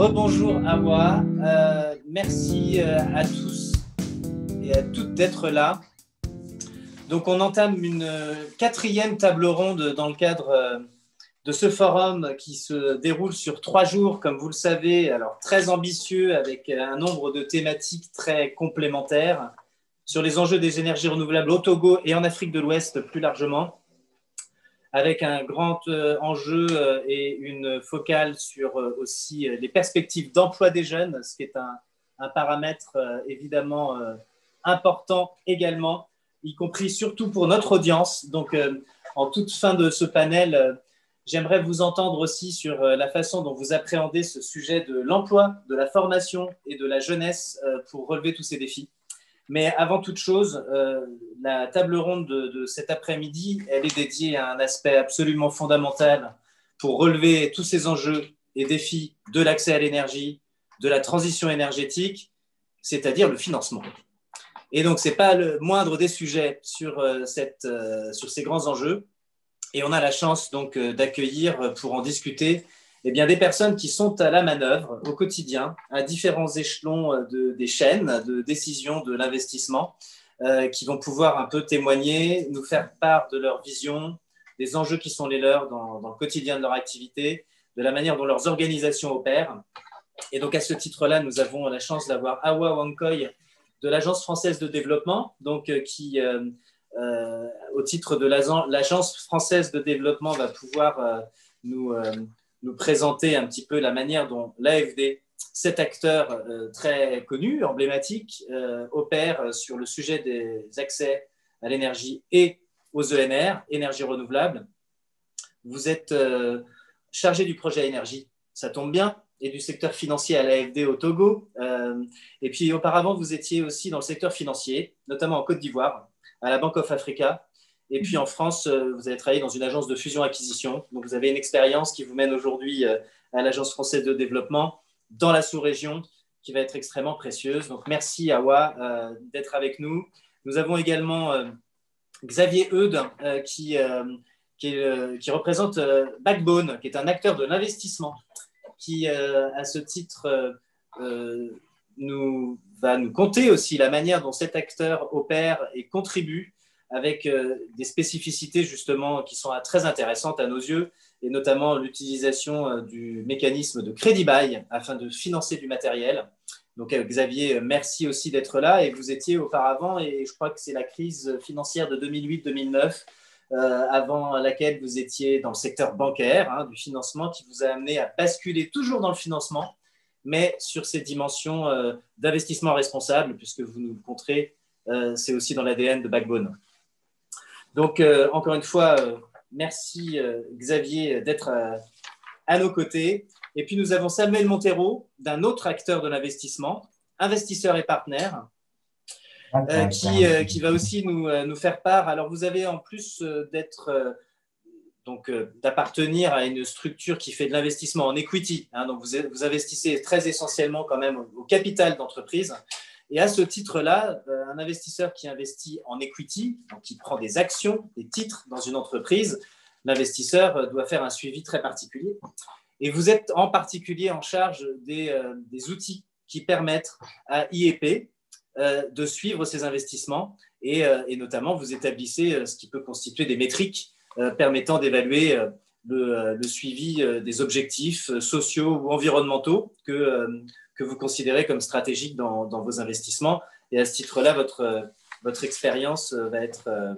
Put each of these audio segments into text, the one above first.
Rebonjour Awa, merci à tous et à toutes d'être là. Donc on entame une quatrième table ronde dans le cadre de ce forum qui se déroule sur 3 jours, comme vous le savez, alors très ambitieux avec un nombre de thématiques très complémentaires sur les enjeux des énergies renouvelables au Togo et en Afrique de l'Ouest plus largement, avec un grand enjeu et une focale sur aussi les perspectives d'emploi des jeunes, ce qui est un paramètre évidemment important également, y compris surtout pour notre audience. Donc, en toute fin de ce panel, j'aimerais vous entendre aussi sur la façon dont vous appréhendez ce sujet de l'emploi, de la formation et de la jeunesse pour relever tous ces défis. Mais avant toute chose, la table ronde de cet après-midi, elle est dédiée à un aspect absolument fondamental pour relever tous ces enjeux et défis de l'accès à l'énergie, de la transition énergétique, c'est-à-dire le financement. Et donc, ce n'est pas le moindre des sujets sur ces grands enjeux. Et on a la chance donc d'accueillir pour en discuter des personnes qui sont à la manœuvre au quotidien, à différents échelons des chaînes de décision de l'investissement, qui vont pouvoir un peu témoigner, nous faire part de leur vision, des enjeux qui sont les leurs dans le quotidien de leur activité, de la manière dont leurs organisations opèrent. Et donc, à ce titre-là, nous avons la chance d'avoir Awa Wankoy de l'Agence française de développement, donc, qui, au titre de l'Agence française de développement, va pouvoir nous présenter un petit peu la manière dont l'AFD, cet acteur très connu, emblématique, opère sur le sujet des accès à l'énergie et aux ENR, énergie renouvelable. Vous êtes chargé du projet énergie, ça tombe bien, et du secteur financier à l'AFD au Togo. Et puis auparavant, vous étiez aussi dans le secteur financier, notamment en Côte d'Ivoire, à la Bank of Africa. Et puis en France, vous avez travaillé dans une agence de fusion-acquisition. Donc vous avez une expérience qui vous mène aujourd'hui à l'Agence française de développement dans la sous-région, qui va être extrêmement précieuse. Donc merci Awa d'être avec nous. Nous avons également Xavier Eudes qui représente Backbone, qui est un acteur de l'investissement, qui à ce titre va nous conter aussi la manière dont cet acteur opère et contribue avec des spécificités justement qui sont très intéressantes à nos yeux, et notamment l'utilisation du mécanisme de crédit bail afin de financer du matériel. Donc Xavier, merci aussi d'être là. Et vous étiez auparavant, et je crois que c'est la crise financière de 2008-2009, avant laquelle vous étiez dans le secteur bancaire, du financement, qui vous a amené à basculer toujours dans le financement, mais sur ces dimensions d'investissement responsable, puisque vous nous le montrez, c'est aussi dans l'ADN de Backbone. Donc, encore une fois, merci Xavier d'être à nos côtés. Et puis, nous avons Samuel Montero, d'un autre acteur de l'investissement, investisseur et partenaire, qui va aussi nous faire part. Alors, vous avez en plus d'appartenir à une structure qui fait de l'investissement en equity. Donc, vous investissez très essentiellement quand même au capital d'entreprise. Et à ce titre-là, un investisseur qui investit en equity, donc qui prend des actions, des titres dans une entreprise, l'investisseur doit faire un suivi très particulier. Et vous êtes en particulier en charge des outils qui permettent à IEP de suivre ces investissements et notamment vous établissez ce qui peut constituer des métriques permettant d'évaluer le suivi des objectifs sociaux ou environnementaux que vous considérez comme stratégiques dans vos investissements. Et à ce titre-là, votre expérience va être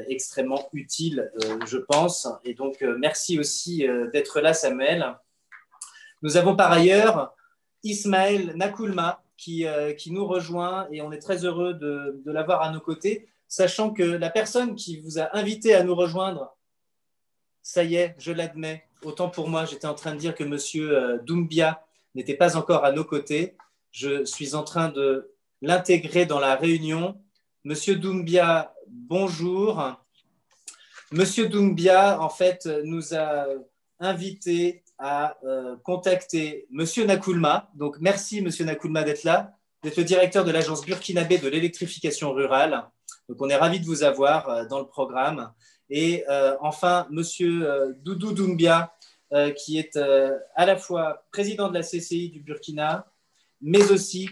extrêmement utile, je pense. Et donc, merci aussi d'être là, Samuel. Nous avons par ailleurs Ismaël Nakoulma qui nous rejoint et on est très heureux de l'avoir à nos côtés, sachant que la personne qui vous a invité à nous rejoindre, ça y est, je l'admets, autant pour moi, j'étais en train de dire que M. Doumbia n'était pas encore à nos côtés. Je suis en train de l'intégrer dans la réunion. Monsieur Doumbia, bonjour. Monsieur Doumbia, en fait, nous a invités à contacter Monsieur Nakoulma. Donc, merci Monsieur Nakoulma d'être là, d'être le directeur de l'agence burkinabé de l'électrification rurale. Donc, on est ravis de vous avoir dans le programme. Et enfin, Monsieur Doudou Doumbia, qui est à la fois président de la CCI du Burkina, mais aussi,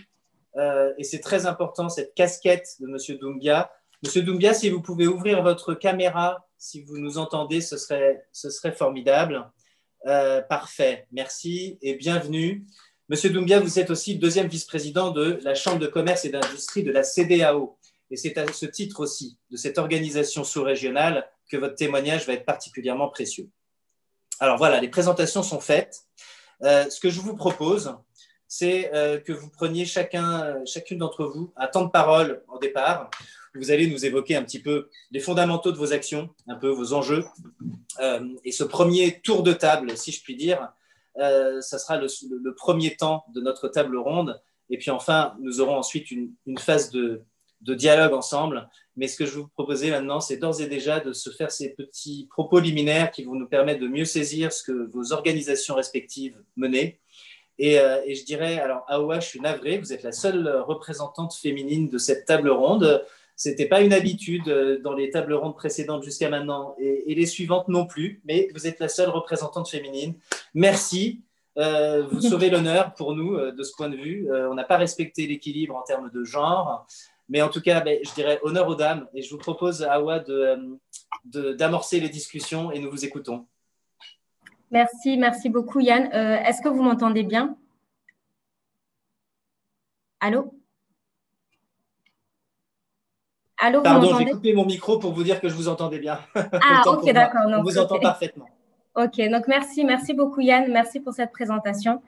et c'est très important, cette casquette de M. Doumbia. M. Doumbia, si vous pouvez ouvrir votre caméra, si vous nous entendez, ce serait formidable. Parfait, merci et bienvenue. Monsieur Doumbia, vous êtes aussi le deuxième vice-président de la Chambre de commerce et d'industrie de la CEDEAO. Et c'est à ce titre aussi, de cette organisation sous-régionale, que votre témoignage va être particulièrement précieux. Alors voilà, les présentations sont faites. Ce que je vous propose, c'est que vous preniez chacune d'entre vous un temps de parole en départ. Vous allez nous évoquer un petit peu les fondamentaux de vos actions, un peu vos enjeux. Et ce premier tour de table, si je puis dire, ça sera le premier temps de notre table ronde. Et puis enfin, nous aurons ensuite une phase de dialogue ensemble. Mais ce que je vais vous proposer maintenant, c'est d'ores et déjà de se faire ces petits propos liminaires qui vont nous permettre de mieux saisir ce que vos organisations respectives menaient. Et je dirais, alors Awa, je suis navré, vous êtes la seule représentante féminine de cette table ronde. Ce n'était pas une habitude dans les tables rondes précédentes jusqu'à maintenant et les suivantes non plus, mais vous êtes la seule représentante féminine. Merci, vous sauvez l'honneur pour nous de ce point de vue. On n'a pas respecté l'équilibre en termes de genre, mais en tout cas, je dirais honneur aux dames et je vous propose, Awa, d'amorcer les discussions et nous vous écoutons. Merci beaucoup Yann. Est-ce que vous m'entendez bien? Allô? Allô, pardon, j'ai coupé mon micro pour vous dire que je vous entendais bien. Ah, ok, d'accord. On vous entend parfaitement. Ok, donc merci beaucoup Yann, merci pour cette présentation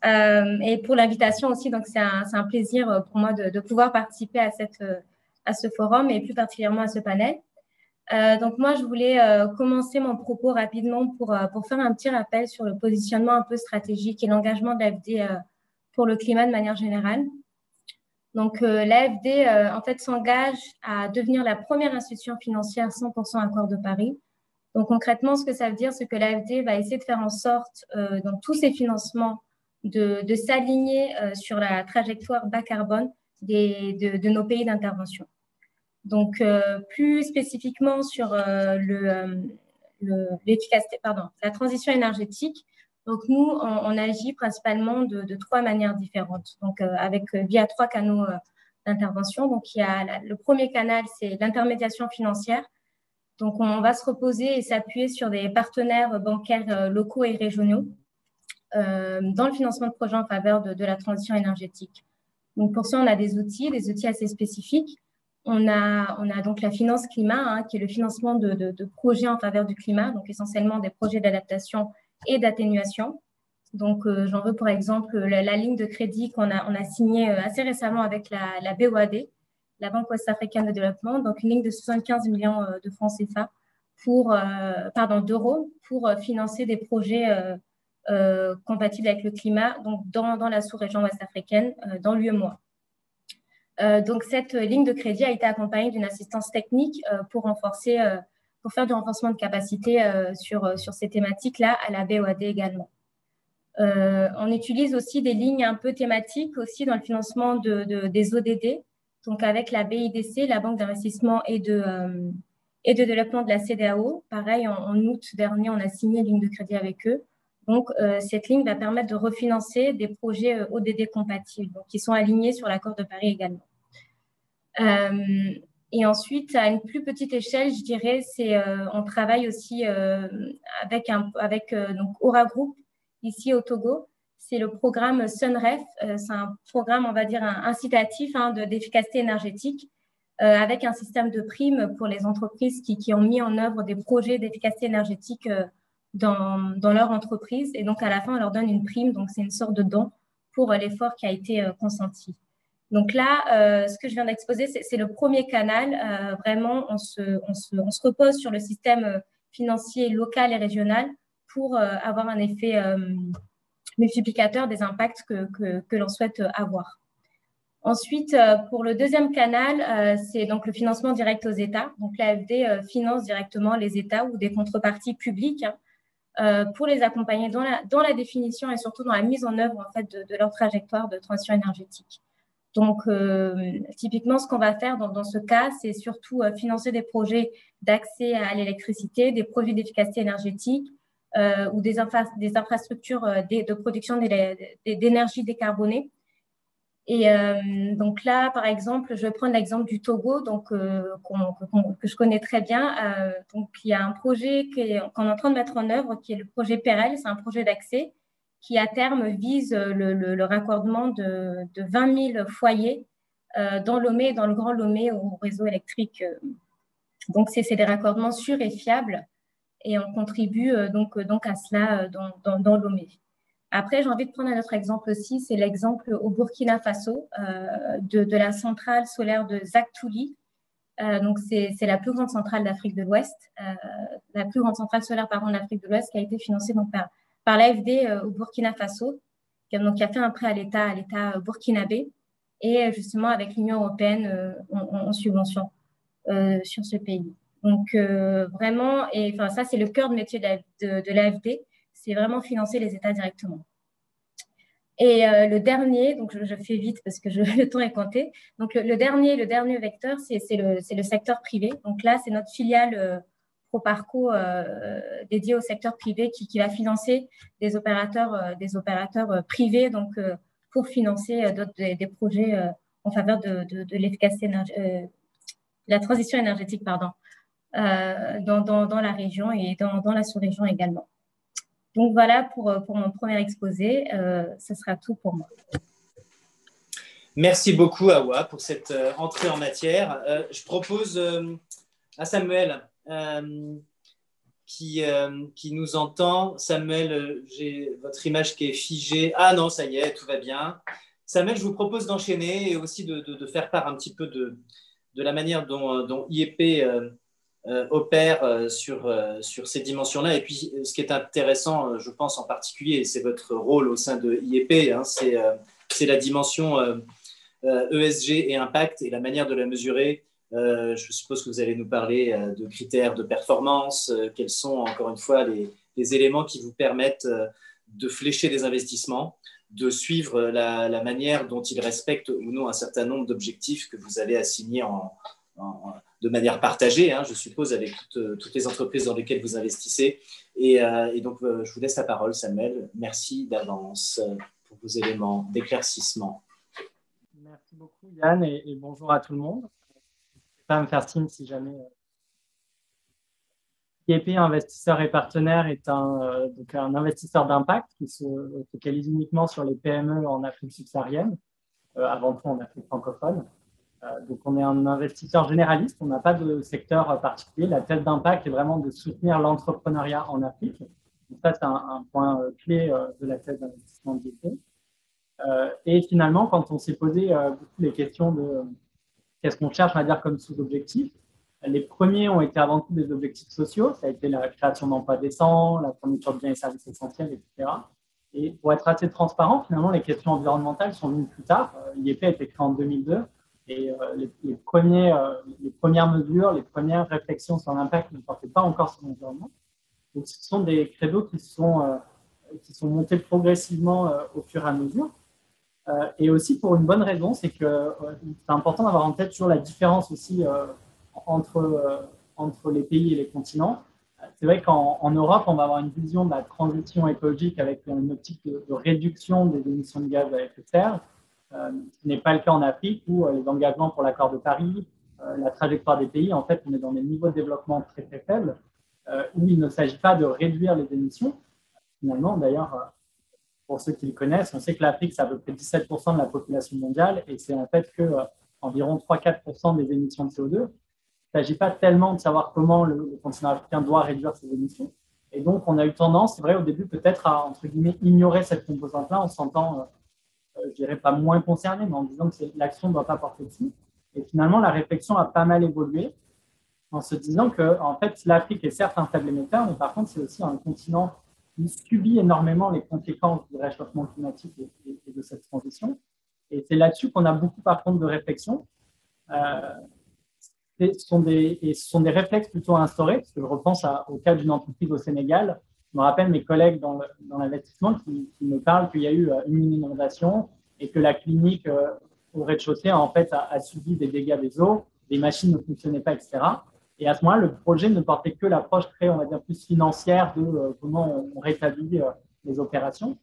et pour l'invitation aussi. Donc c'est un plaisir pour moi de pouvoir participer à ce forum et plus particulièrement à ce panel. Donc moi, je voulais commencer mon propos rapidement pour faire un petit rappel sur le positionnement un peu stratégique et l'engagement de l'AFD pour le climat de manière générale. Donc l'AFD en fait s'engage à devenir la première institution financière 100% accord de Paris. Donc concrètement, ce que ça veut dire, c'est que l'AFD va essayer de faire en sorte dans tous ses financements de s'aligner sur la trajectoire bas carbone de nos pays d'intervention. Donc, plus spécifiquement sur l'efficacité, la transition énergétique. Donc, nous, on agit principalement de trois manières différentes. Donc, via trois canaux d'intervention. Donc, il y a le premier canal, c'est l'intermédiation financière. Donc, on va se reposer et s'appuyer sur des partenaires bancaires locaux et régionaux dans le financement de projets en faveur de la transition énergétique. Donc, pour ça, on a des outils assez spécifiques. On a donc la finance climat, qui est le financement de projets en faveur du climat, donc essentiellement des projets d'adaptation et d'atténuation. Donc, j'en veux pour exemple la ligne de crédit qu'on a signée assez récemment avec la BOAD, la Banque ouest-africaine de développement, donc une ligne de 75 millions de francs CFA d'euros pour financer des projets compatibles avec le climat, donc dans la sous-région ouest-africaine, dans l'UEMOA. Donc, cette ligne de crédit a été accompagnée d'une assistance technique pour faire du renforcement de capacité sur ces thématiques-là à la BOAD également. On utilise aussi des lignes un peu thématiques aussi dans le financement des ODD, donc avec la BIDC, la Banque d'investissement et de développement de la CEDEAO. Pareil, en août dernier, on a signé une ligne de crédit avec eux. Donc, cette ligne va permettre de refinancer des projets ODD compatibles, donc qui sont alignés sur l'accord de Paris également. Et ensuite, à une plus petite échelle, je dirais, on travaille aussi avec donc Aura Group, ici au Togo. C'est le programme SUNREF. C'est un programme, on va dire, incitatif d'efficacité énergétique avec un système de primes pour les entreprises qui ont mis en œuvre des projets d'efficacité énergétique dans leur entreprise. Et donc, à la fin, on leur donne une prime. Donc, c'est une sorte de don pour l'effort qui a été consenti. Donc là, ce que je viens d'exposer, c'est le premier canal. Vraiment, on se repose sur le système financier local et régional pour avoir un effet multiplicateur des impacts que l'on souhaite avoir. Ensuite, pour le deuxième canal, c'est donc le financement direct aux États. Donc, l'AFD finance directement les États ou des contreparties publiques pour les accompagner dans la définition et surtout dans la mise en œuvre en fait, de leur trajectoire de transition énergétique. Donc, typiquement, ce qu'on va faire dans ce cas, c'est surtout financer des projets d'accès à l'électricité, des projets d'efficacité énergétique, ou des infrastructures de production d'énergie décarbonée. Et donc là, par exemple, je vais prendre l'exemple du Togo, donc, que je connais très bien. Donc, il y a un projet qu'on est en train de mettre en œuvre, qui est le projet PEREL. C'est un projet d'accès qui, à terme, vise le raccordement de 20 000 foyers dans Lomé et dans le Grand Lomé au réseau électrique. Donc, c'est des raccordements sûrs et fiables et on contribue donc à cela dans Lomé. Après, j'ai envie de prendre un autre exemple aussi, c'est l'exemple au Burkina Faso de la centrale solaire de Zaktouli. Donc, c'est la plus grande centrale d'Afrique de l'Ouest, la plus grande centrale solaire d'Afrique de l'Ouest qui a été financée donc, par l'AFD au Burkina Faso, qui a fait un prêt à l'État burkinabé et justement avec l'Union européenne en subvention sur ce pays. Donc, vraiment, et enfin, ça, c'est le cœur de métier de l'AFD, c'est vraiment financer les États directement. Et le dernier, donc je fais vite parce que le temps est compté. Donc, le dernier vecteur, c'est le secteur privé. Donc là, c'est notre filiale Proparco dédiée au secteur privé qui va financer des opérateurs privés donc, pour financer des projets en faveur de l'efficacité la transition énergétique, pardon, dans la région et dans la sous-région également. Donc voilà pour mon premier exposé, ce sera tout pour moi. Merci beaucoup Awa pour cette entrée en matière. Je propose à Samuel qui nous entend. Samuel, j'ai votre image qui est figée. Ah non, ça y est, tout va bien. Samuel, je vous propose d'enchaîner et aussi de faire part un petit peu de la manière dont IEP opère sur ces dimensions-là. Et puis, ce qui est intéressant, je pense en particulier, et c'est votre rôle au sein de IEP, hein, c'est la dimension ESG et impact et la manière de la mesurer. Je suppose que vous allez nous parler de critères de performance, quels sont, encore une fois, les éléments qui vous permettent de flécher des investissements, de suivre la manière dont ils respectent ou non un certain nombre d'objectifs que vous avez assignés de manière partagée, hein, je suppose, avec toutes les entreprises dans lesquelles vous investissez. Et donc, je vous laisse la parole, Samuel. Merci d'avance pour vos éléments d'éclaircissement. Merci beaucoup, Yann, et bonjour à tout le monde. Je ne vais pas me faire signe si jamais... IEP, investisseur et partenaire, est donc un investisseur d'impact qui se focalise uniquement sur les PME en Afrique subsaharienne, avant tout en Afrique francophone. Donc, on est un investisseur généraliste, on n'a pas de secteur particulier. La thèse d'impact est vraiment de soutenir l'entrepreneuriat en Afrique. Donc, ça, c'est un point clé de la thèse d'investissement d'IEP. Et finalement, quand on s'est posé beaucoup les questions de qu'est-ce qu'on cherche, on va dire, comme sous-objectif, les premiers ont été avant tout des objectifs sociaux. Ça a été la création d'emplois décents, la fourniture de biens et services essentiels, etc. Et pour être assez transparent, finalement, les questions environnementales sont venues plus tard. IEP a été créé en 2002 et les premières mesures, les premières réflexions sur l'impact ne portaient pas encore sur l'environnement. Donc, ce sont des credos qui sont montés progressivement au fur et à mesure. Et aussi pour une bonne raison, c'est que c'est important d'avoir en tête toujours la différence aussi entre les pays et les continents. C'est vrai qu'en Europe, on va avoir une vision de la transition écologique avec une optique de réduction des émissions de gaz à effet de serre, ce n'est pas le cas en Afrique où les engagements pour l'accord de Paris, la trajectoire des pays, en fait, on est dans des niveaux de développement très très faibles où il ne s'agit pas de réduire les émissions. Finalement, d'ailleurs, pour ceux qui le connaissent, on sait que l'Afrique, c'est à peu près 17% de la population mondiale et c'est en fait que environ 3-4% des émissions de CO2. Il ne s'agit pas tellement de savoir comment le continent africain doit réduire ses émissions. Et donc, on a eu tendance, c'est vrai, au début, peut-être à, entre guillemets, ignorer cette composante-là en se sentant, je dirais pas moins concerné, mais en disant que l'action ne doit pas porter dessus. Et finalement, la réflexion a pas mal évolué en se disant que, en fait, l'Afrique est certes un faible émetteur, mais par contre, c'est aussi un continent qui subit énormément les conséquences du réchauffement climatique et de cette transition. Et c'est là-dessus qu'on a beaucoup, par contre, de réflexions. Ce sont des réflexes plutôt instaurés, parce que je repense au cas d'une entreprise au Sénégal. Je me rappelle mes collègues dans l'investissement qui me parlent qu'il y a eu une inondation et que la clinique au rez-de-chaussée en fait, a subi des dégâts des eaux, les machines ne fonctionnaient pas, etc. Et à ce moment-là, le projet ne portait que l'approche très, on va dire, plus financière de comment on rétablit les opérations.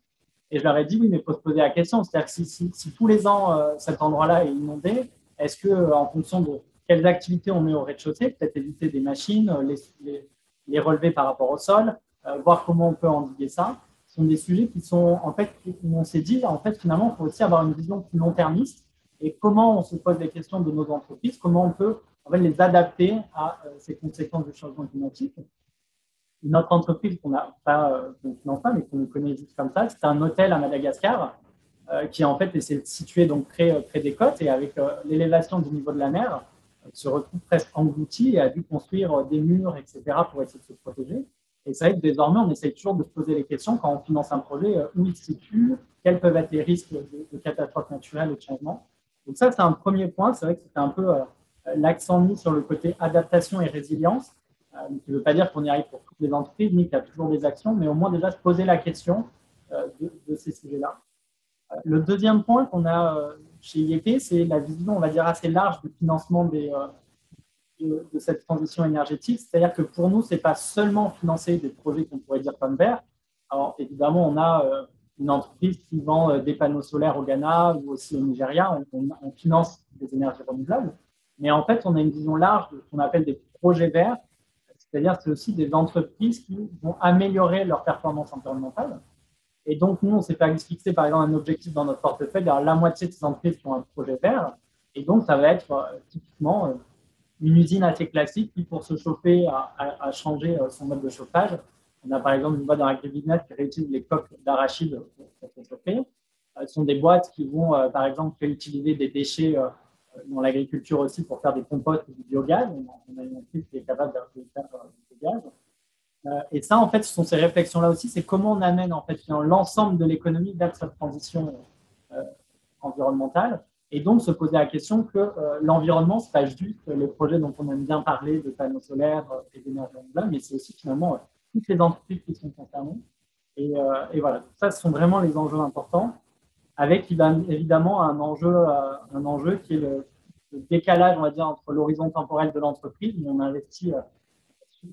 Et je leur ai dit, oui, mais il faut se poser la question. C'est-à-dire que si tous les ans, cet endroit-là est inondé, est-ce que, en fonction de quelles activités on met au rez-de-chaussée, peut-être éviter des machines, les relever par rapport au sol, voir comment on peut endiguer ça, ce sont des sujets qui sont, en fait, où on s'est dit, en fait, finalement, il faut aussi avoir une vision plus long-termiste et comment on se pose les questions de nos entreprises, comment on peut en fait, les adapter à ces conséquences du changement climatique. Une autre entreprise qu'on n'a pas, finance pas, mais qu'on connaît juste comme ça, c'est un hôtel à Madagascar qui en fait est situé donc près des côtes et avec l'élévation du niveau de la mer se retrouve presque englouti et a dû construire des murs, etc. pour essayer de se protéger. Et c'est vrai que désormais, on essaye toujours de se poser les questions quand on finance un projet, où il se situe, quels peuvent être les risques de catastrophes naturelles et de changement. Donc ça, c'est un premier point. C'est vrai que c'était un peu l'accent mis sur le côté adaptation et résilience. Ce ne veut pas dire qu'on y arrive pour toutes les entreprises, ni qu'il y a toujours des actions, mais au moins déjà se poser la question de ces sujets-là. Le deuxième point qu'on a chez IEP, c'est la vision, on va dire, assez large du financement de cette transition énergétique. C'est-à-dire que pour nous, ce n'est pas seulement financer des projets qu'on pourrait dire comme verts. Alors, évidemment, on a une entreprise qui vend des panneaux solaires au Ghana ou aussi au Nigeria. On finance des énergies renouvelables. Mais en fait, on a une vision large de ce qu'on appelle des projets verts. C'est-à-dire que c'est aussi des entreprises qui vont améliorer leur performance environnementale. Et donc, nous, on s'est fixé, par exemple, un objectif dans notre portefeuille. Alors, la moitié de ces entreprises qui ont un projet vert. Et donc, ça va être typiquement une usine assez classique qui, pour se chauffer, a changé son mode de chauffage. On a, par exemple, une boîte dans l'agribusiness qui réutilise les coques d'arachide pour se chauffer. Ce sont des boîtes qui vont, par exemple, utiliser des déchets dans l'agriculture aussi pour faire des composts ou du biogaz. On a une entreprise qui est capable de faire du biogaz. Et ça, en fait, ce sont ces réflexions-là aussi, c'est comment on amène en fait l'ensemble de l'économie vers cette transition environnementale. Et donc, se poser la question que l'environnement, ce n'est pas juste les projets dont on aime bien parler, de panneaux solaires et d'énergie renouvelable, mais c'est aussi finalement toutes les entreprises qui sont concernées. Et voilà, ça, ce sont vraiment les enjeux importants, avec évidemment un enjeu qui est le décalage, on va dire, entre l'horizon temporel de l'entreprise, où on investit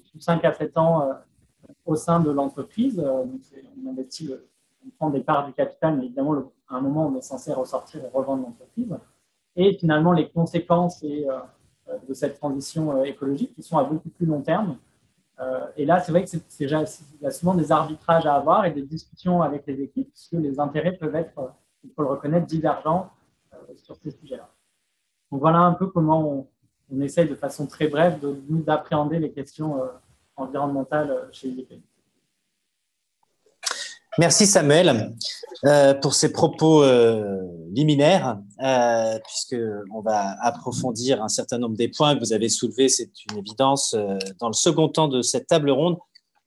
sous 5 à 7 ans au sein de l'entreprise. On investit, on prend des parts du capital, mais évidemment, à un moment, on est censé ressortir et revendre l'entreprise. Et finalement, les conséquences de cette transition écologique qui sont à beaucoup plus long terme. Et là, c'est vrai que il y a souvent des arbitrages à avoir et des discussions avec les équipes, puisque les intérêts peuvent être, il faut le reconnaître, divergents sur ces sujets-là. Donc voilà un peu comment on essaye de façon très brève d'appréhender les questions environnementales chez IEP. Merci Samuel pour ces propos liminaires, puisqu'on va approfondir un certain nombre des points que vous avez soulevés, c'est une évidence, dans le second temps de cette table ronde.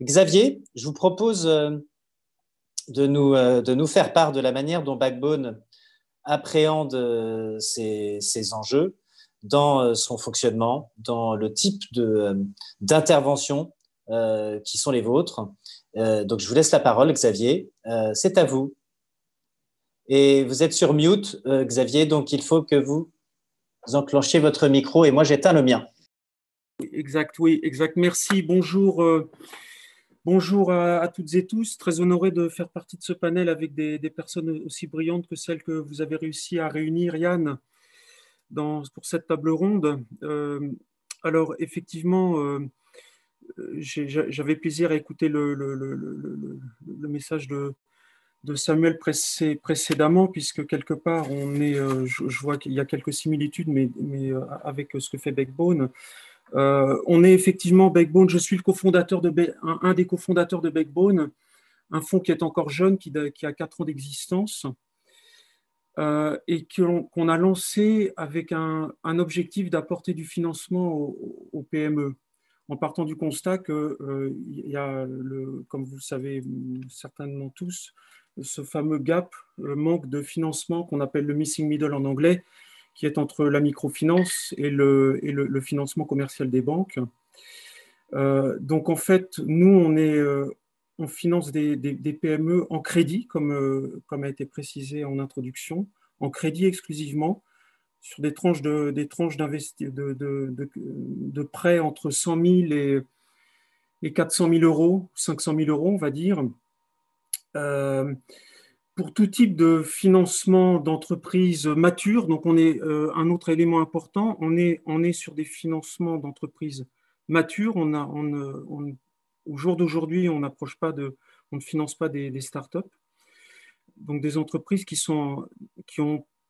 Xavier, je vous propose de nous faire part de la manière dont Backbone appréhende ces enjeux dans son fonctionnement, dans le type d'intervention qui sont les vôtres. Donc, je vous laisse la parole, Xavier. C'est à vous. Et vous êtes sur mute, Xavier, donc il faut que vous enclenchiez votre micro et moi, j'éteins le mien. Exact, oui, exact. Merci. Bonjour. Bonjour à toutes et tous. Très honoré de faire partie de ce panel avec des personnes aussi brillantes que celles que vous avez réussi à réunir, Yann, pour cette table ronde. Alors, effectivement, j'avais plaisir à écouter le message de Samuel précédemment, puisque quelque part, je vois qu'il y a quelques similitudes, mais avec ce que fait Backbone. On est effectivement Backbone. Je suis un des cofondateurs de Backbone, un fonds qui est encore jeune, qui a 4 ans d'existence, et qu'on a lancé avec un objectif d'apporter du financement aux PME, en partant du constat qu'il y a, comme vous le savez certainement tous, ce fameux gap, le manque de financement qu'on appelle le missing middle en anglais, qui est entre la microfinance et le financement commercial des banques. Donc en fait, nous, on finance des PME en crédit, comme a été précisé en introduction, en crédit exclusivement, sur des tranches de prêts entre 100 000 et 400 000 euros, 500 000 euros, on va dire. Pour tout type de financement d'entreprise mature, donc on est un autre élément important, on est sur des financements d'entreprises matures. Au jour d'aujourd'hui, on ne finance pas des startups, donc des entreprises qui ont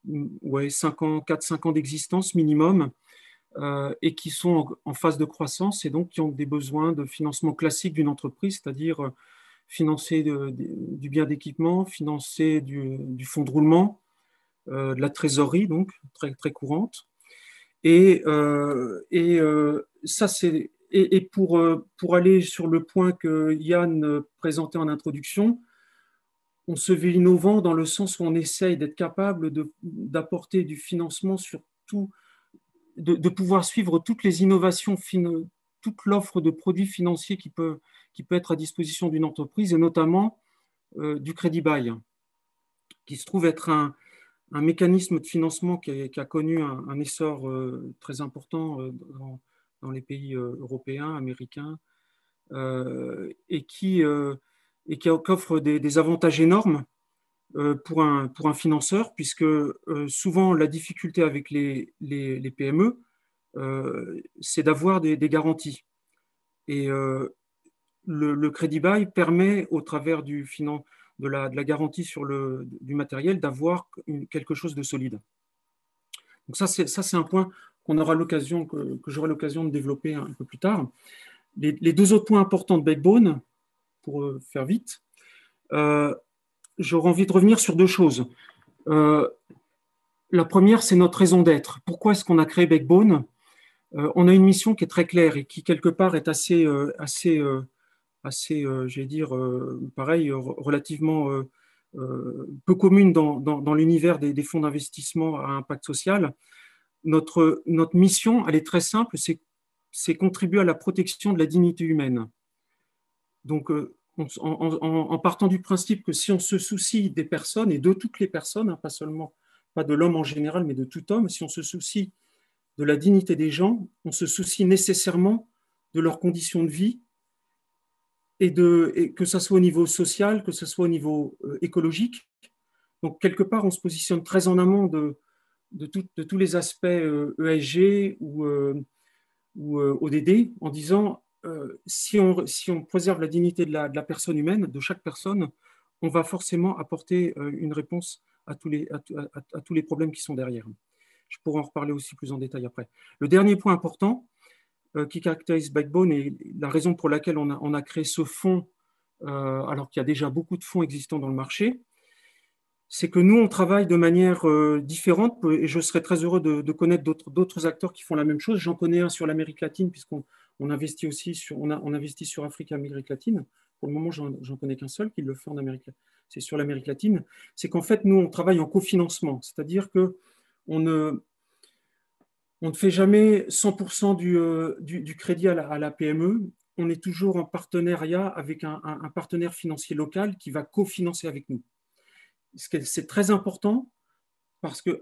4-5 ans d'existence minimum et qui sont en phase de croissance et donc qui ont des besoins de financement classique d'une entreprise, c'est-à-dire financer du bien d'équipement, financer du fonds de roulement, de la trésorerie, donc très, très courante. Ça, c'est. Et pour aller sur le point que Yann présentait en introduction, on se veut innovant dans le sens où on essaye d'être capable d'apporter du financement sur tout, de pouvoir suivre toutes les innovations, toute l'offre de produits financiers qui peut être à disposition d'une entreprise, et notamment du crédit bail, qui se trouve être un mécanisme de financement qui a connu un essor très important dans les pays européens, américains, et qui offre des avantages énormes pour un financeur, puisque souvent la difficulté avec les PME, c'est d'avoir des garanties. Et le crédit bail permet, au travers de la garantie du matériel, d'avoir quelque chose de solide. Donc ça, c'est un point que j'aurai l'occasion de développer un peu plus tard. Les deux autres points importants de Backbone, pour faire vite, j'aurais envie de revenir sur deux choses. La première, c'est notre raison d'être. Pourquoi est-ce qu'on a créé Backbone ? On a une mission qui est très claire et qui, quelque part, est assez j'allais dire, pareil, relativement peu commune dans l'univers des fonds d'investissement à impact social. Notre mission, elle est très simple, c'est contribuer à la protection de la dignité humaine. Donc, en partant du principe que si on se soucie des personnes, et de toutes les personnes, hein, pas de l'homme en général, mais de tout homme, si on se soucie de la dignité des gens, on se soucie nécessairement de leurs conditions de vie, et que ce soit au niveau social, que ce soit au niveau écologique. Donc, quelque part, on se positionne très en amont de tous les aspects ESG ou ODD, en disant si on préserve la dignité de la personne humaine, de chaque personne, on va forcément apporter une réponse à tous les problèmes qui sont derrière. Je pourrais en reparler aussi plus en détail après. Le dernier point important qui caractérise Backbone et la raison pour laquelle on a créé ce fonds, alors qu'il y a déjà beaucoup de fonds existants dans le marché, c'est que nous, on travaille de manière différente, et je serais très heureux de connaître d'autres acteurs qui font la même chose. J'en connais un sur l'Amérique latine, puisqu'on investit aussi on investit sur Afrique et Amérique latine. Pour le moment, j'en connais qu'un seul qui le fait en Amérique. C'est sur l'Amérique latine. C'est qu'en fait, nous, on travaille en cofinancement, c'est-à-dire qu'on ne fait jamais 100% du crédit à la PME. On est toujours en partenariat avec un partenaire financier local qui va cofinancer avec nous. C'est très important parce que,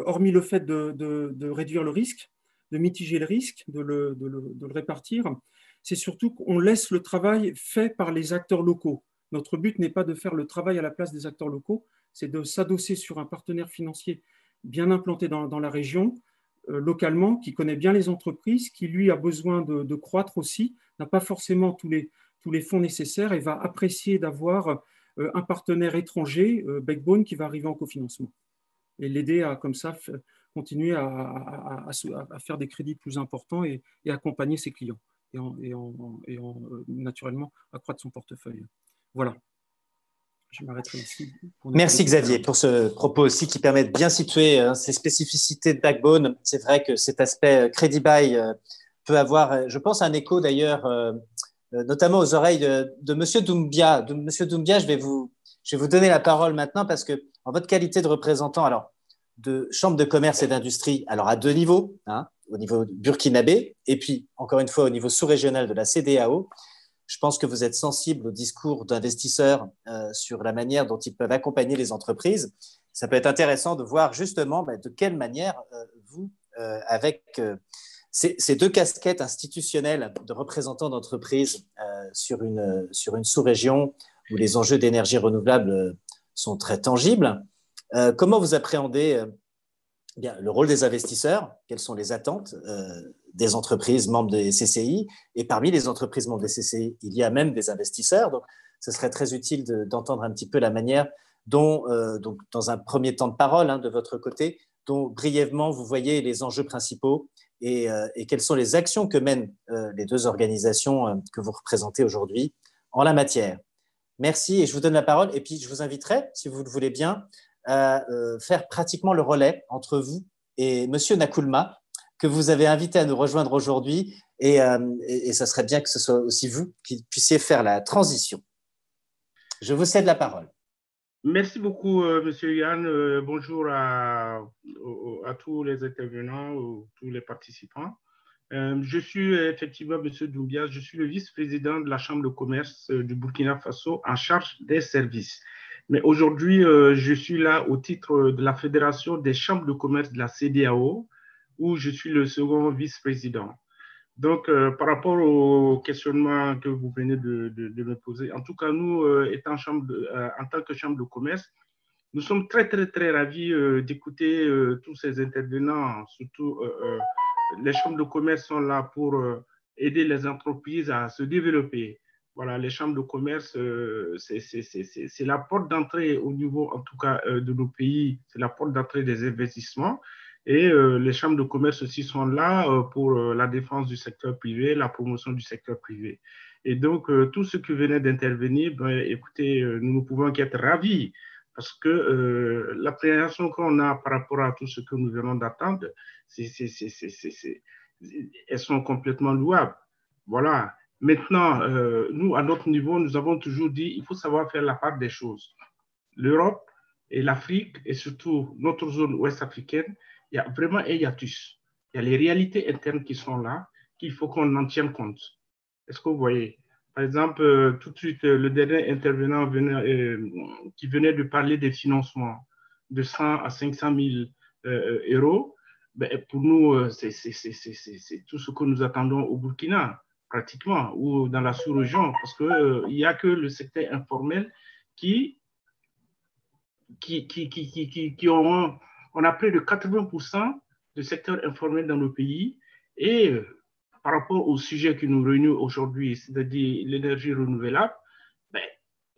hormis le fait de réduire le risque, de mitiger le risque, de le répartir, c'est surtout qu'on laisse le travail fait par les acteurs locaux. Notre but n'est pas de faire le travail à la place des acteurs locaux, c'est de s'adosser sur un partenaire financier bien implanté dans la région, localement, qui connaît bien les entreprises, qui lui a besoin de croître aussi, n'a pas forcément tous les fonds nécessaires et va apprécier d'avoir un partenaire étranger, Backbone, qui va arriver en cofinancement. Et l'aider à, comme ça, continuer à faire des crédits plus importants et accompagner ses clients et naturellement accroître son portefeuille. Voilà. Je m'arrêterai ici. Merci Xavier pour ce propos aussi qui permet de bien situer ces spécificités de Backbone. C'est vrai que cet aspect crédit bail peut avoir, je pense, un écho d'ailleurs, notamment aux oreilles de Monsieur Doumbia. Monsieur Doumbia, je vais vous donner la parole maintenant parce que en votre qualité de représentant de chambre de commerce et d'industrie, alors à deux niveaux, hein, au niveau burkinabé et puis encore une fois au niveau sous-régional de la CEDEAO, je pense que vous êtes sensible au discours d'investisseurs sur la manière dont ils peuvent accompagner les entreprises. Ça peut être intéressant de voir justement de quelle manière vous, avec ces deux casquettes institutionnelles de représentants d'entreprises sur une sous-région où les enjeux d'énergie renouvelable sont très tangibles, comment vous appréhendez le rôle des investisseurs? Quelles sont les attentes des entreprises membres des CCI? Et parmi les entreprises membres des CCI, il y a même des investisseurs. Donc, ce serait très utile d'entendre un petit peu la manière dont, donc, dans un premier temps de parole de votre côté, dont brièvement vous voyez les enjeux principaux et quelles sont les actions que mènent les deux organisations que vous représentez aujourd'hui en la matière. Merci et je vous donne la parole. Et puis, je vous inviterai, si vous le voulez bien, à faire pratiquement le relais entre vous et Monsieur Nkoulma, que vous avez invité à nous rejoindre aujourd'hui. Et ça serait bien que ce soit aussi vous qui puissiez faire la transition. Je vous cède la parole. Merci beaucoup, Monsieur Yann. Bonjour à tous les intervenants, tous les participants. Je suis effectivement Monsieur Doumbia, je suis le vice-président de la Chambre de commerce du Burkina Faso en charge des services. Mais aujourd'hui, je suis là au titre de la Fédération des chambres de commerce de la CEDEAO, où je suis le second vice-président. Donc, par rapport au questionnement que vous venez de me poser, en tout cas, nous, en tant que chambre de commerce, nous sommes très, très, très ravis d'écouter tous ces intervenants. Surtout, les chambres de commerce sont là pour aider les entreprises à se développer. Voilà, les chambres de commerce, c'est la porte d'entrée au niveau, en tout cas, de nos pays, c'est la porte d'entrée des investissements. Et les chambres de commerce aussi sont là pour la défense du secteur privé, la promotion du secteur privé. Et donc, tout ce qui venait d'intervenir, écoutez, nous ne pouvons qu'être ravis parce que l'appréhension qu'on a par rapport à tout ce que nous venons d'attendre, elles sont complètement louables. Voilà. Maintenant, nous, à notre niveau, nous avons toujours dit qu'il faut savoir faire la part des choses. L'Europe et l'Afrique, et surtout notre zone ouest africaine, il y a vraiment un hiatus. Il y a les réalités internes qui sont là, qu'il faut qu'on en tienne compte. Est-ce que vous voyez? Par exemple, tout de suite, le dernier intervenant qui venait de parler des financements de 100 à 500 000 euros, pour nous, c'est tout ce que nous attendons au Burkina, pratiquement, ou dans la sous-région, parce qu'il n'y a que le secteur informel qui ont... On a près de 80% de secteur informel dans nos pays et par rapport au sujet qui nous réunit aujourd'hui, c'est-à-dire l'énergie renouvelable,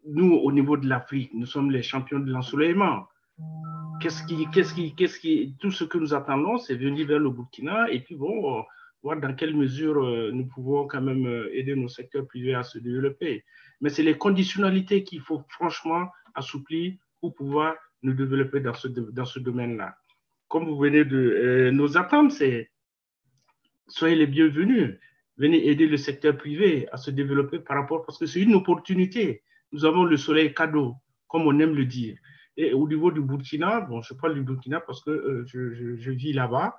nous, au niveau de l'Afrique, nous sommes les champions de l'ensoleillement. Tout ce que nous attendons, c'est venir vers le Burkina et puis bon, voir dans quelle mesure nous pouvons quand même aider nos secteurs privés à se développer. Mais c'est les conditionnalités qu'il faut franchement assouplir pour pouvoir nous développer dans ce domaine-là. Comme vous venez de... nos attentes, c'est soyez les bienvenus. Venez aider le secteur privé à se développer par rapport... Parce que c'est une opportunité. Nous avons le soleil cadeau, comme on aime le dire. Et au niveau du Burkina, bon, je parle du Burkina parce que je vis là-bas,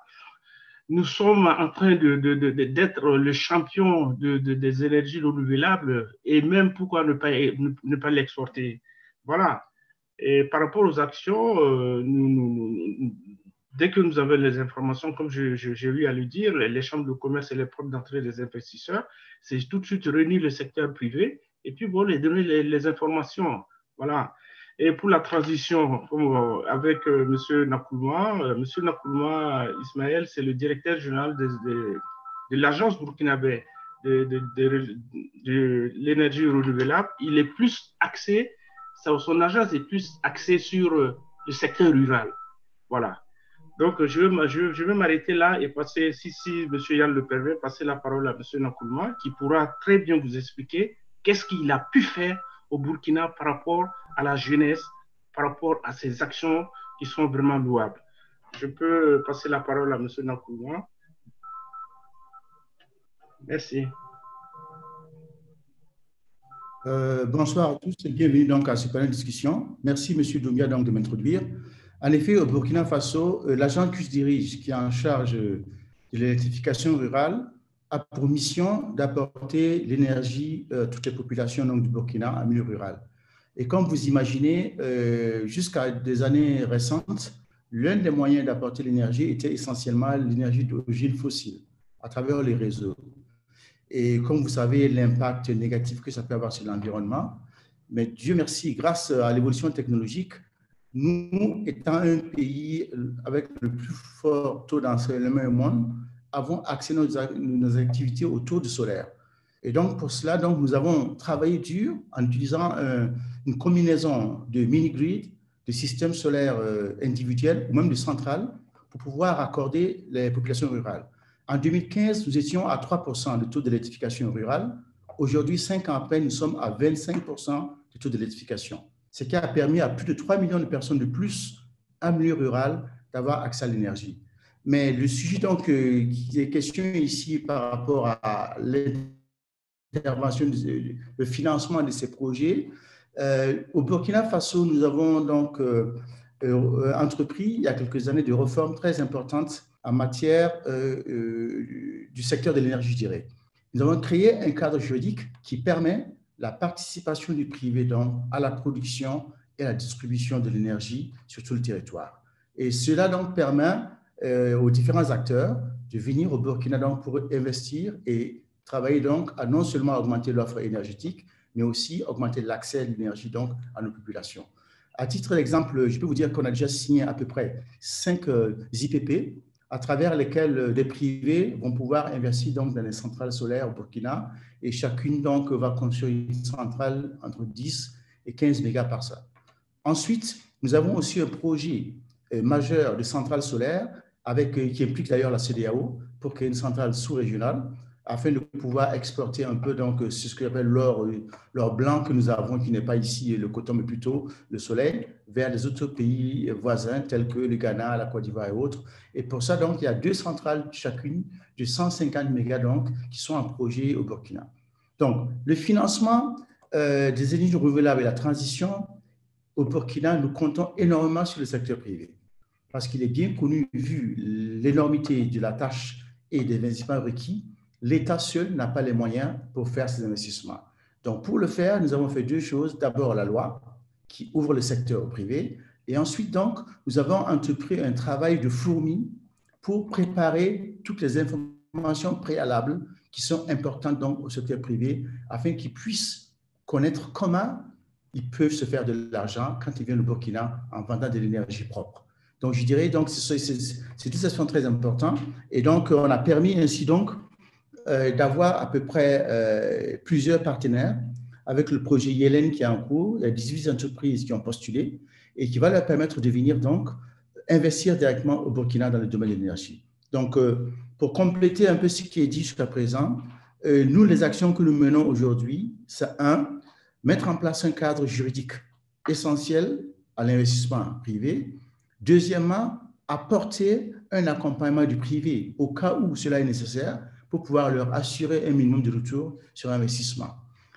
nous sommes en train d'être le champion des énergies renouvelables et même pourquoi ne pas l'exporter. Voilà. Et par rapport aux actions, dès que nous avons les informations, comme j'ai eu à le dire, les chambres de commerce et les portes d'entrée des investisseurs, c'est tout de suite réunir le secteur privé et puis bon, les donner les informations. Voilà. Et pour la transition avec M. Nkoulma, M. Nkoulma Ismaël, c'est le directeur général de l'agence burkinabé de l'énergie renouvelable. Il est plus axé, son agence est plus axée sur le secteur rural. Voilà. Donc, je vais m'arrêter là et passer, si M. Yann le permet, passer la parole à M. Nkoulma qui pourra très bien vous expliquer qu'est-ce qu'il a pu faire au Burkina par rapport à la jeunesse, par rapport à ces actions qui sont vraiment louables. Je peux passer la parole à M. Nkoulma. Merci. Bonsoir à tous et bienvenue donc à ce panel de discussion. Merci M. Doumbia donc de m'introduire. En effet, au Burkina Faso, l'agence que je dirige, qui est en charge de l'électrification rurale, a pour mission d'apporter l'énergie à toutes les populations donc, du Burkina en milieu rural. Et comme vous imaginez, jusqu'à des années récentes, l'un des moyens d'apporter l'énergie était essentiellement l'énergie d'origine fossile à travers les réseaux. Et comme vous savez, l'impact négatif que ça peut avoir sur l'environnement. Mais Dieu merci, grâce à l'évolution technologique, nous, étant un pays avec le plus fort taux d'ensoleillement au monde, avons axé nos activités autour du solaire. Et donc, pour cela, donc, nous avons travaillé dur en utilisant une combinaison de mini-grids, de systèmes solaires individuels ou même de centrales pour pouvoir accorder les populations rurales. En 2015, nous étions à 3% de taux d'électrification rurale. Aujourd'hui, 5 ans après, nous sommes à 25% de taux d'électrification. Ce qui a permis à plus de 3 millions de personnes de plus en milieu rural d'avoir accès à l'énergie. Mais le sujet donc, qui est question ici par rapport à l'intervention, le financement de ces projets, au Burkina Faso, nous avons donc entrepris il y a quelques années des réformes très importantes en matière du secteur de l'énergie, je dirais. Nous avons créé un cadre juridique qui permet la participation du privé donc, à la production et à la distribution de l'énergie sur tout le territoire. Et cela donc permet aux différents acteurs de venir au Burkina donc, pour investir et travailler donc à non seulement augmenter l'offre énergétique, mais aussi augmenter l'accès à l'énergie donc à nos populations. À titre d'exemple, je peux vous dire qu'on a déjà signé à peu près 5 IPP à travers lesquels des privés vont pouvoir investir donc dans les centrales solaires au Burkina et chacune donc va construire une centrale entre 10 et 15 mégas par ça. Ensuite, nous avons aussi un projet majeur de centrale solaire qui implique d'ailleurs la CEDEAO pour créer une centrale sous-régionale afin de pouvoir exporter un peu donc ce que j'appelle l'or blanc que nous avons, qui n'est pas ici le coton, mais plutôt le soleil, vers les autres pays voisins tels que le Ghana, la Côte d'Ivoire et autres. Et pour ça, donc, il y a 2 centrales chacune de 150 mégas donc, qui sont en projet au Burkina. Donc, le financement des énergies renouvelables et la transition au Burkina, nous comptons énormément sur le secteur privé parce qu'il est bien connu, vu l'énormité de la tâche et des investissements requis, l'État seul n'a pas les moyens pour faire ces investissements. Donc, pour le faire, nous avons fait 2 choses. D'abord, la loi qui ouvre le secteur au privé. Et ensuite, donc, nous avons entrepris un travail de fourmi pour préparer toutes les informations préalables qui sont importantes donc, au secteur privé afin qu'ils puissent connaître comment ils peuvent se faire de l'argent quand ils viennent au Burkina en vendant de l'énergie propre. Donc, je dirais, donc, c'est des actions très importantes. Et donc, on a permis ainsi donc d'avoir à peu près plusieurs partenaires avec le projet Yellen qui est en cours. Il y a 18 entreprises qui ont postulé et qui va leur permettre de venir donc investir directement au Burkina dans le domaine de l'énergie. Donc, pour compléter un peu ce qui est dit jusqu'à présent, nous, les actions que nous menons aujourd'hui, c'est mettre en place un cadre juridique essentiel à l'investissement privé. Deuxièmement, apporter un accompagnement du privé au cas où cela est nécessaire pour pouvoir leur assurer un minimum de retour sur investissement.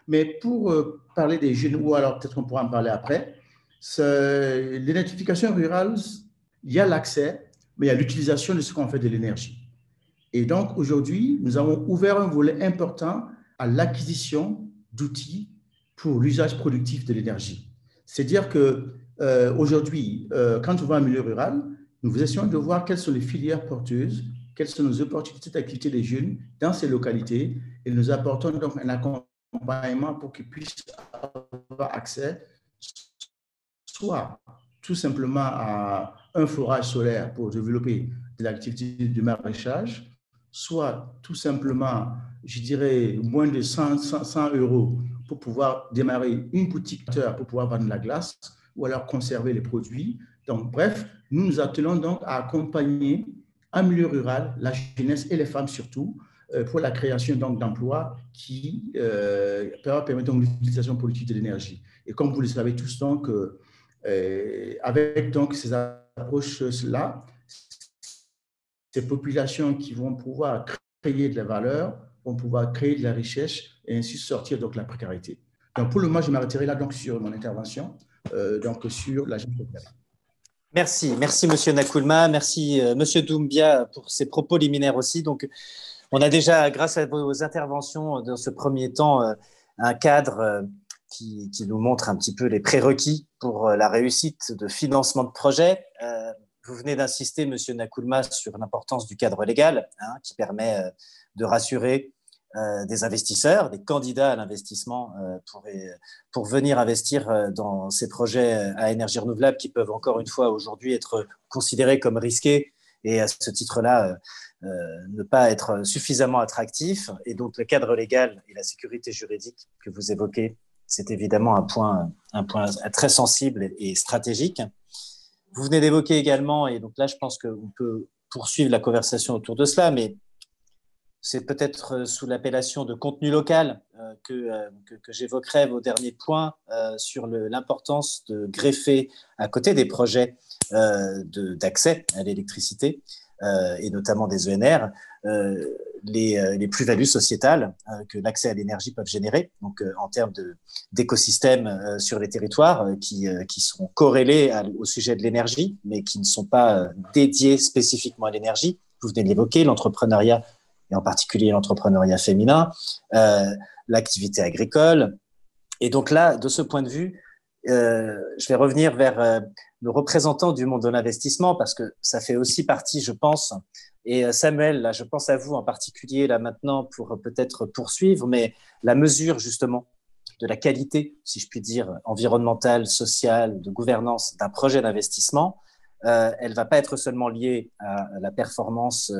Mais pour parler des jeunes, ou alors peut-être qu'on pourra en parler après, l'électrification rurale, il y a l'accès, mais il y a l'utilisation de ce qu'on fait de l'énergie. Et donc, aujourd'hui, nous avons ouvert un volet important à l'acquisition d'outils pour l'usage productif de l'énergie. C'est-à-dire qu'aujourd'hui, quand on va en milieu rural, nous essayons de voir quelles sont les filières porteuses, quelles sont nos opportunités d'activité des jeunes dans ces localités et nous apportons donc un accompagnement pour qu'ils puissent avoir accès soit tout simplement à un forage solaire pour développer de l'activité de maraîchage, soit tout simplement, je dirais, moins de 100 € pour pouvoir démarrer une boutique pour pouvoir vendre de la glace ou alors conserver les produits. Donc, bref, nous nous attelons donc à accompagner en milieu rural la jeunesse et les femmes surtout pour la création d'emplois qui permettent donc l'utilisation politique de l'énergie. Et comme vous le savez tous, donc, avec donc ces approches-là, ces populations qui vont pouvoir créer de la valeur, vont pouvoir créer de la richesse et ainsi sortir donc de la précarité. Donc, pour le moment, je m'arrêterai là donc, sur mon intervention, donc sur l'agenda populaire. Merci, merci Monsieur Nkoulma, merci Monsieur Doumbia pour ces propos liminaires aussi. Donc, On a déjà, grâce à vos interventions dans ce premier temps, un cadre qui nous montre un petit peu les prérequis pour la réussite de financement de projet. Vous venez d'insister, Monsieur Nakoulma, sur l'importance du cadre légal, qui permet de rassurer des investisseurs, des candidats à l'investissement pour venir investir dans ces projets à énergie renouvelable qui peuvent encore une fois aujourd'hui être considérés comme risqués et à ce titre-là ne pas être suffisamment attractifs. Et donc le cadre légal et la sécurité juridique que vous évoquez, c'est évidemment un point très sensible et stratégique. Vous venez d'évoquer également, et donc là je pense qu'on peut poursuivre la conversation autour de cela, mais c'est peut-être sous l'appellation de contenu local que j'évoquerai vos derniers points sur l'importance de greffer à côté des projets d'accès à l'électricité et notamment des ENR, les plus-values sociétales que l'accès à l'énergie peuvent générer, donc en termes d'écosystèmes sur les territoires qui sont corrélés au sujet de l'énergie, mais qui ne sont pas dédiés spécifiquement à l'énergie. Vous venez de l'évoquer, l'entrepreneuriat, et en particulier l'entrepreneuriat féminin, l'activité agricole. Et donc là, de ce point de vue, je vais revenir vers le représentant du monde de l'investissement parce que ça fait aussi partie, je pense, et Samuel, là, je pense à vous en particulier là maintenant pour peut-être poursuivre, mais la mesure justement de la qualité, si je puis dire, environnementale, sociale, de gouvernance d'un projet d'investissement, elle ne va pas être seulement liée à la performance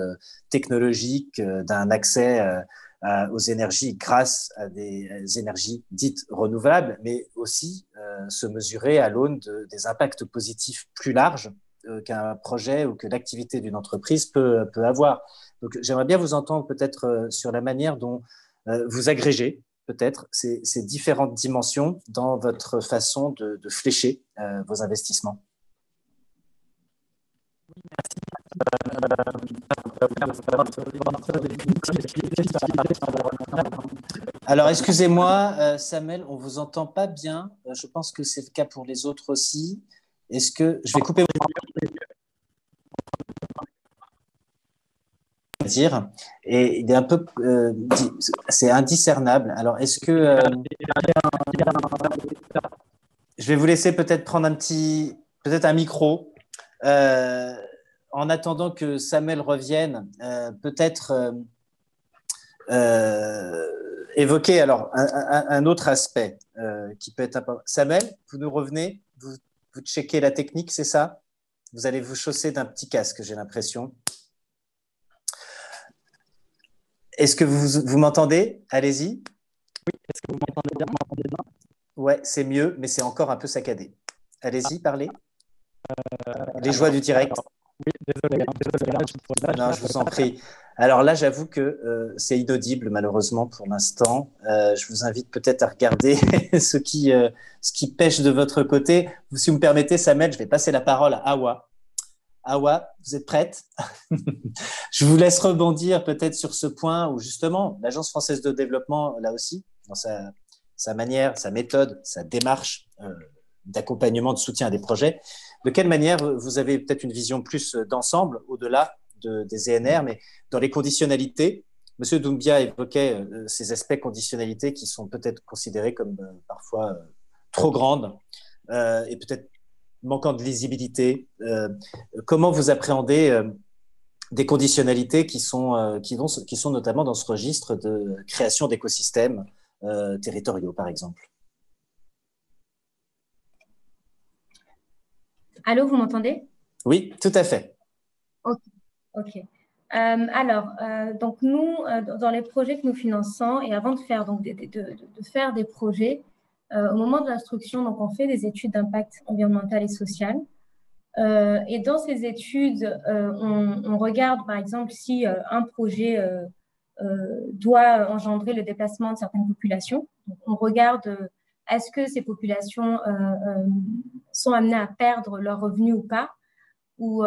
technologique d'un accès aux énergies grâce à des énergies dites renouvelables, mais aussi se mesurer à l'aune des impacts positifs plus larges qu'un projet ou que l'activité d'une entreprise peut avoir. Donc, j'aimerais bien vous entendre peut-être sur la manière dont vous agrégez peut-être ces différentes dimensions dans votre façon de flécher vos investissements. Alors, excusez-moi, Samuel, on ne vous entend pas bien. Je pense que c'est le cas pour les autres aussi. Est-ce que je vais couper dire et il est un peu c'est indiscernable. Alors, est-ce que je vais vous laisser peut-être prendre peut-être un micro. En attendant que Samuel revienne, peut-être évoquer alors un autre aspect qui peut être important. Samuel, vous nous revenez, vous checkez la technique, c'est ça? Vous allez vous chausser d'un petit casque, j'ai l'impression. Est-ce que vous m'entendez? Allez-y. Oui, est-ce que vous m'entendez bien? Ouais, c'est mieux, mais c'est encore un peu saccadé. Allez-y, parlez. Les joies du direct. Oui, désolé. Non, je vous en prie. Alors là, j'avoue que c'est inaudible, malheureusement, pour l'instant. Je vous invite peut-être à regarder ce qui pêche de votre côté. Si vous me permettez, Samuel, je vais passer la parole à Awa. Awa, vous êtes prête? Je vous laisse rebondir peut-être sur ce point où, justement, l'Agence française de développement, là aussi, dans sa manière, sa méthode, sa démarche d'accompagnement, de soutien à des projets, de quelle manière vous avez peut-être une vision plus d'ensemble, au-delà des ENR, mais dans les conditionnalités. Monsieur Doumbia évoquait ces aspects conditionnalités qui sont peut-être considérés comme parfois trop grandes et peut-être manquant de lisibilité. Comment vous appréhendez des conditionnalités qui sont notamment dans ce registre de création d'écosystèmes territoriaux, par exemple? Allô, vous m'entendez? Oui, tout à fait. Ok. Donc nous, dans les projets que nous finançons, et avant de faire, donc, de faire des projets, au moment de l'instruction, donc on fait des études d'impact environnemental et social. Et dans ces études, on regarde, par exemple, si un projet doit engendrer le déplacement de certaines populations. Donc, on regarde est-ce que ces populations sont amenées à perdre leurs revenus ou pas, ou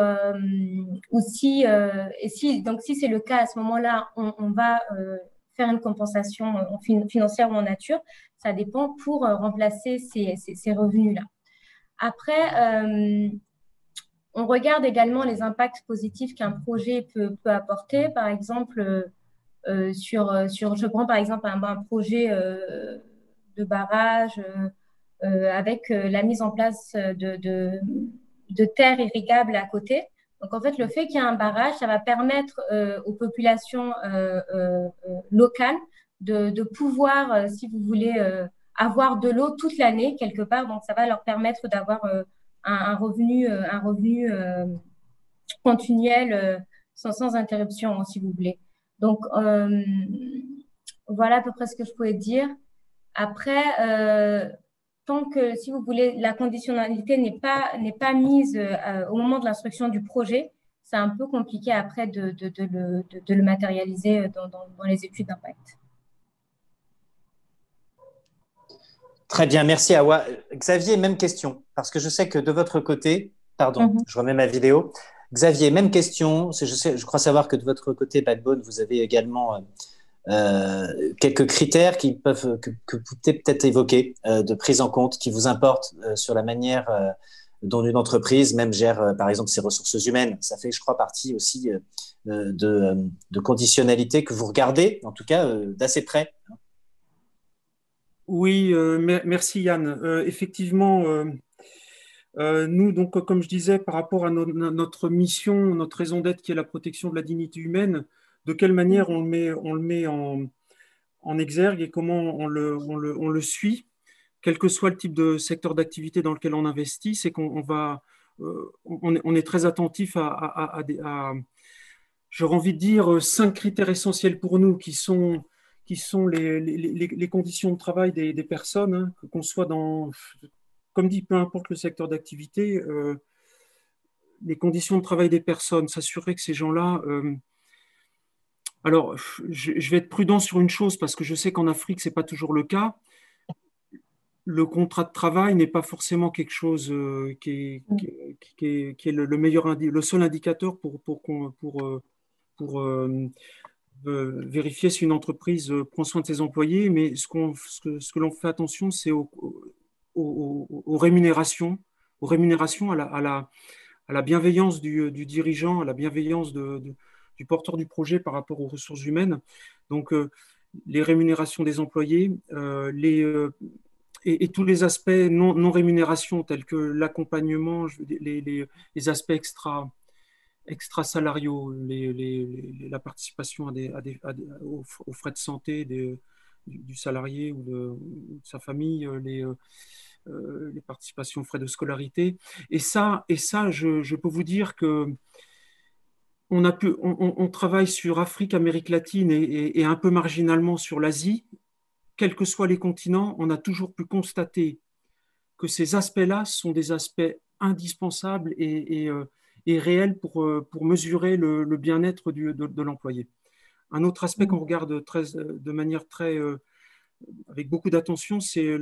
si c'est le cas, à ce moment-là, on va faire une compensation financière ou en nature. Ça dépend pour remplacer ces revenus-là. Après, on regarde également les impacts positifs qu'un projet peut apporter. Par exemple, Je prends par exemple un projet de barrage avec la mise en place de terres irrigables à côté. Donc, en fait, le fait qu'il y ait un barrage, ça va permettre aux populations locales de pouvoir, si vous voulez, avoir de l'eau toute l'année quelque part. Donc, ça va leur permettre d'avoir un revenu continuel sans interruption, si vous voulez. Donc, voilà à peu près ce que je pouvais dire. Après, tant que, si vous voulez, la conditionnalité n'est pas mise au moment de l'instruction du projet, c'est un peu compliqué après de le matérialiser dans les études d'impact. Très bien, merci Awa. Xavier, même question, parce que je sais que de votre côté, pardon, je remets ma vidéo. Xavier, même question. Je crois savoir que de votre côté, Backbone, vous avez également quelques critères que vous pouvez peut-être évoquer de prise en compte qui vous importent sur la manière dont une entreprise même gère, par exemple, ses ressources humaines. Ça fait, je crois, partie aussi de conditionnalité que vous regardez, en tout cas, d'assez près. Oui, merci Yann. Effectivement, nous, donc, comme je disais, par rapport à notre mission, notre raison d'être qui est la protection de la dignité humaine, de quelle manière on le met en exergue et comment on le suit, quel que soit le type de secteur d'activité dans lequel on investit, c'est qu'on est très attentif à j'aurais envie de dire, 5 critères essentiels pour nous qui sont les conditions de travail des personnes, hein, qu'on soit dans, comme dit, peu importe le secteur d'activité, les conditions de travail des personnes, s'assurer que ces gens-là... alors, je vais être prudent sur une chose parce que je sais qu'en Afrique, ce n'est pas toujours le cas. Le contrat de travail n'est pas forcément quelque chose qui est le meilleur, le seul indicateur pour vérifier si une entreprise prend soin de ses employés, mais ce que l'on fait attention, c'est aux rémunérations, à la bienveillance du dirigeant, à la bienveillance du porteur du projet par rapport aux ressources humaines. Donc, les rémunérations des employés, et tous les aspects non rémunération, tels que l'accompagnement, les aspects extra-salariaux, la participation aux frais de santé du salarié ou de sa famille, les participations aux frais de scolarité. Et ça, je peux vous dire que on travaille sur Afrique, Amérique latine et un peu marginalement sur l'Asie. Quels que soient les continents, on a toujours pu constater que ces aspects-là sont des aspects indispensables et réels pour mesurer le bien-être de l'employé. Un autre aspect qu'on regarde de manière avec beaucoup d'attention, c'est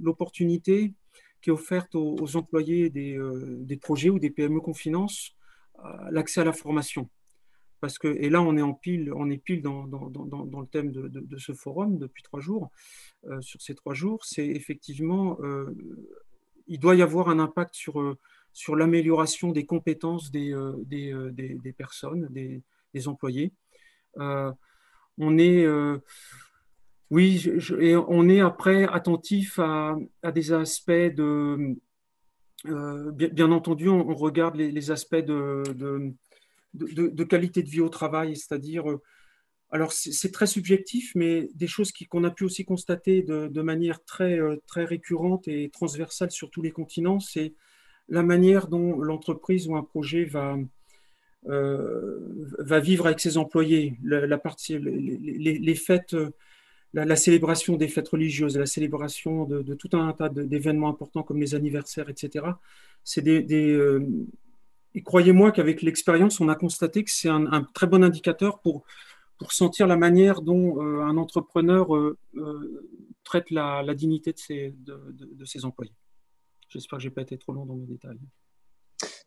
l'opportunité qui est offerte aux employés des projets ou des PME qu'on finance, l'accès à la formation. Et là, on est pile dans le thème de ce forum depuis 3 jours. Sur ces 3 jours, c'est effectivement, il doit y avoir un impact sur l'amélioration des compétences des personnes, des employés. On est après attentif à des aspects bien entendu, on regarde les aspects de qualité de vie au travail, c'est-à-dire, alors c'est très subjectif, mais des choses qu'on a pu aussi constater de manière très récurrente et transversale sur tous les continents, c'est la manière dont l'entreprise ou un projet va vivre avec ses employés, les fêtes, la célébration des fêtes religieuses, la célébration de tout un tas d'événements importants comme les anniversaires, etc. C'est et croyez-moi qu'avec l'expérience, on a constaté que c'est un très bon indicateur pour sentir la manière dont un entrepreneur traite la dignité de ses employés. J'espère que je n'ai pas été trop long dans mes détails.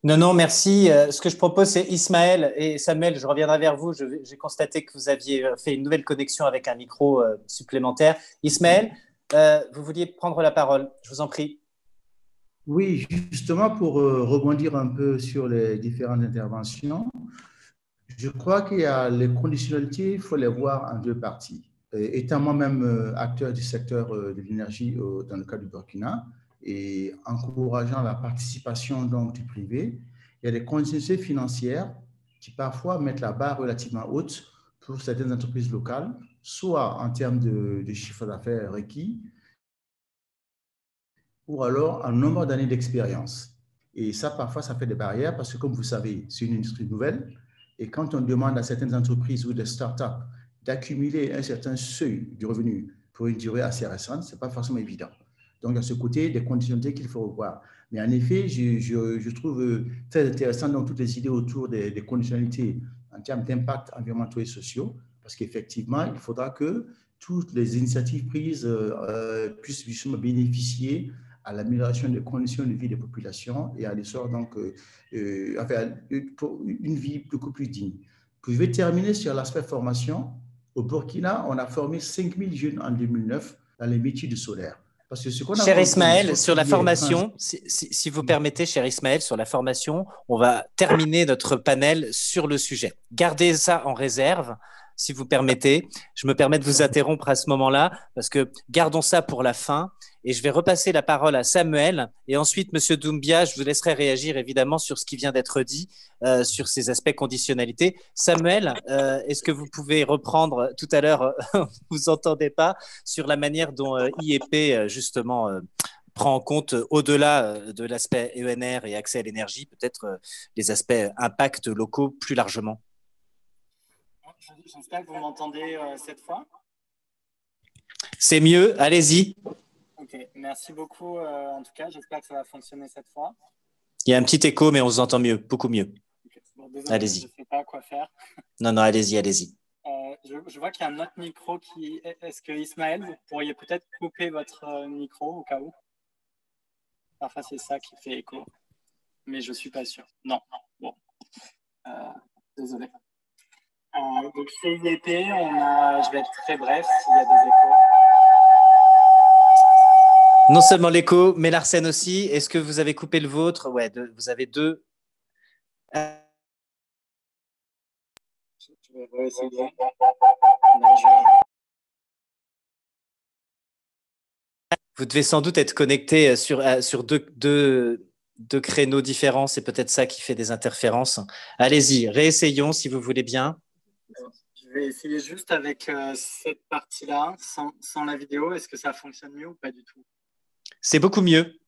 Non, merci. Ce que je propose, c'est Ismaël et Samuel, je reviendrai vers vous. J'ai constaté que vous aviez fait une nouvelle connexion avec un micro supplémentaire. Ismaël, vous vouliez prendre la parole. Je vous en prie. Oui, justement, pour rebondir un peu sur les différentes interventions, Je crois qu'il y a les conditionnalités, il faut les voir en deux parties. Étant moi-même acteur du secteur de l'énergie dans le cas du Burkina et encourageant la participation donc, du privé, il y a des conditionnalités financières qui parfois mettent la barre relativement haute pour certaines entreprises locales, soit en termes de chiffre d'affaires requis, ou alors un nombre d'années d'expérience. Et ça, parfois, ça fait des barrières parce que, comme vous savez, c'est une industrie nouvelle. Et quand on demande à certaines entreprises ou des startups d'accumuler un certain seuil de revenus pour une durée assez récente, ce n'est pas forcément évident. Donc, à ce côté, des conditionnalités qu'il faut revoir. Mais en effet, je trouve très intéressant dans toutes les idées autour des conditionnalités en termes d'impact environnementaux et sociaux, parce qu'effectivement, il faudra que toutes les initiatives prises puissent justement bénéficier à l'amélioration des conditions de vie des populations et à l'essor donc pour une vie beaucoup plus digne. Je vais terminer sur l'aspect formation. Au Burkina, on a formé 5000 jeunes en 2009 dans les métiers du solaire. Parce que ce qu'on a cher Ismaël, sur la formation, si vous permettez, cher Ismaël, sur la formation, on va terminer notre panel sur le sujet. Gardez ça en réserve, si vous permettez. Je me permets de vous interrompre à ce moment-là, parce que gardons ça pour la fin. Et je vais repasser la parole à Samuel. Et ensuite, Monsieur Doumbia, je vous laisserai réagir évidemment sur ce qui vient d'être dit, sur ces aspects conditionnalité. Samuel, est-ce que vous pouvez reprendre tout à l'heure, vous entendez pas, sur la manière dont IEP, justement, prend en compte, au-delà de l'aspect ENR et accès à l'énergie, peut-être les aspects impact locaux plus largement? J'espère que vous m'entendez cette fois. C'est mieux, allez-y. Ok, merci beaucoup. En tout cas, j'espère que ça va fonctionner cette fois. Il y a un petit écho, mais on vous entend mieux, beaucoup mieux. Okay. Bon, désolé, allez-y. Je ne sais pas quoi faire. Non, allez-y, allez-y. Je vois qu'il y a un autre micro qui... Est-ce que Ismaël, vous pourriez peut-être couper votre micro au cas où? Parfois, c'est ça qui fait écho. Mais je ne suis pas sûr. Non, bon. Désolé. Donc, chez IEP, je vais être très bref s'il y a des échos. Non seulement l'écho, mais l'Arsène aussi. Est-ce que vous avez coupé le vôtre? Ouais, vous avez deux. Je vais réessayer. Vous devez sans doute être connecté sur deux créneaux différents. C'est peut-être ça qui fait des interférences. Allez-y, réessayons si vous voulez bien. Je vais essayer juste avec cette partie-là, sans la vidéo. Est-ce que ça fonctionne mieux ou pas du tout? C'est beaucoup mieux.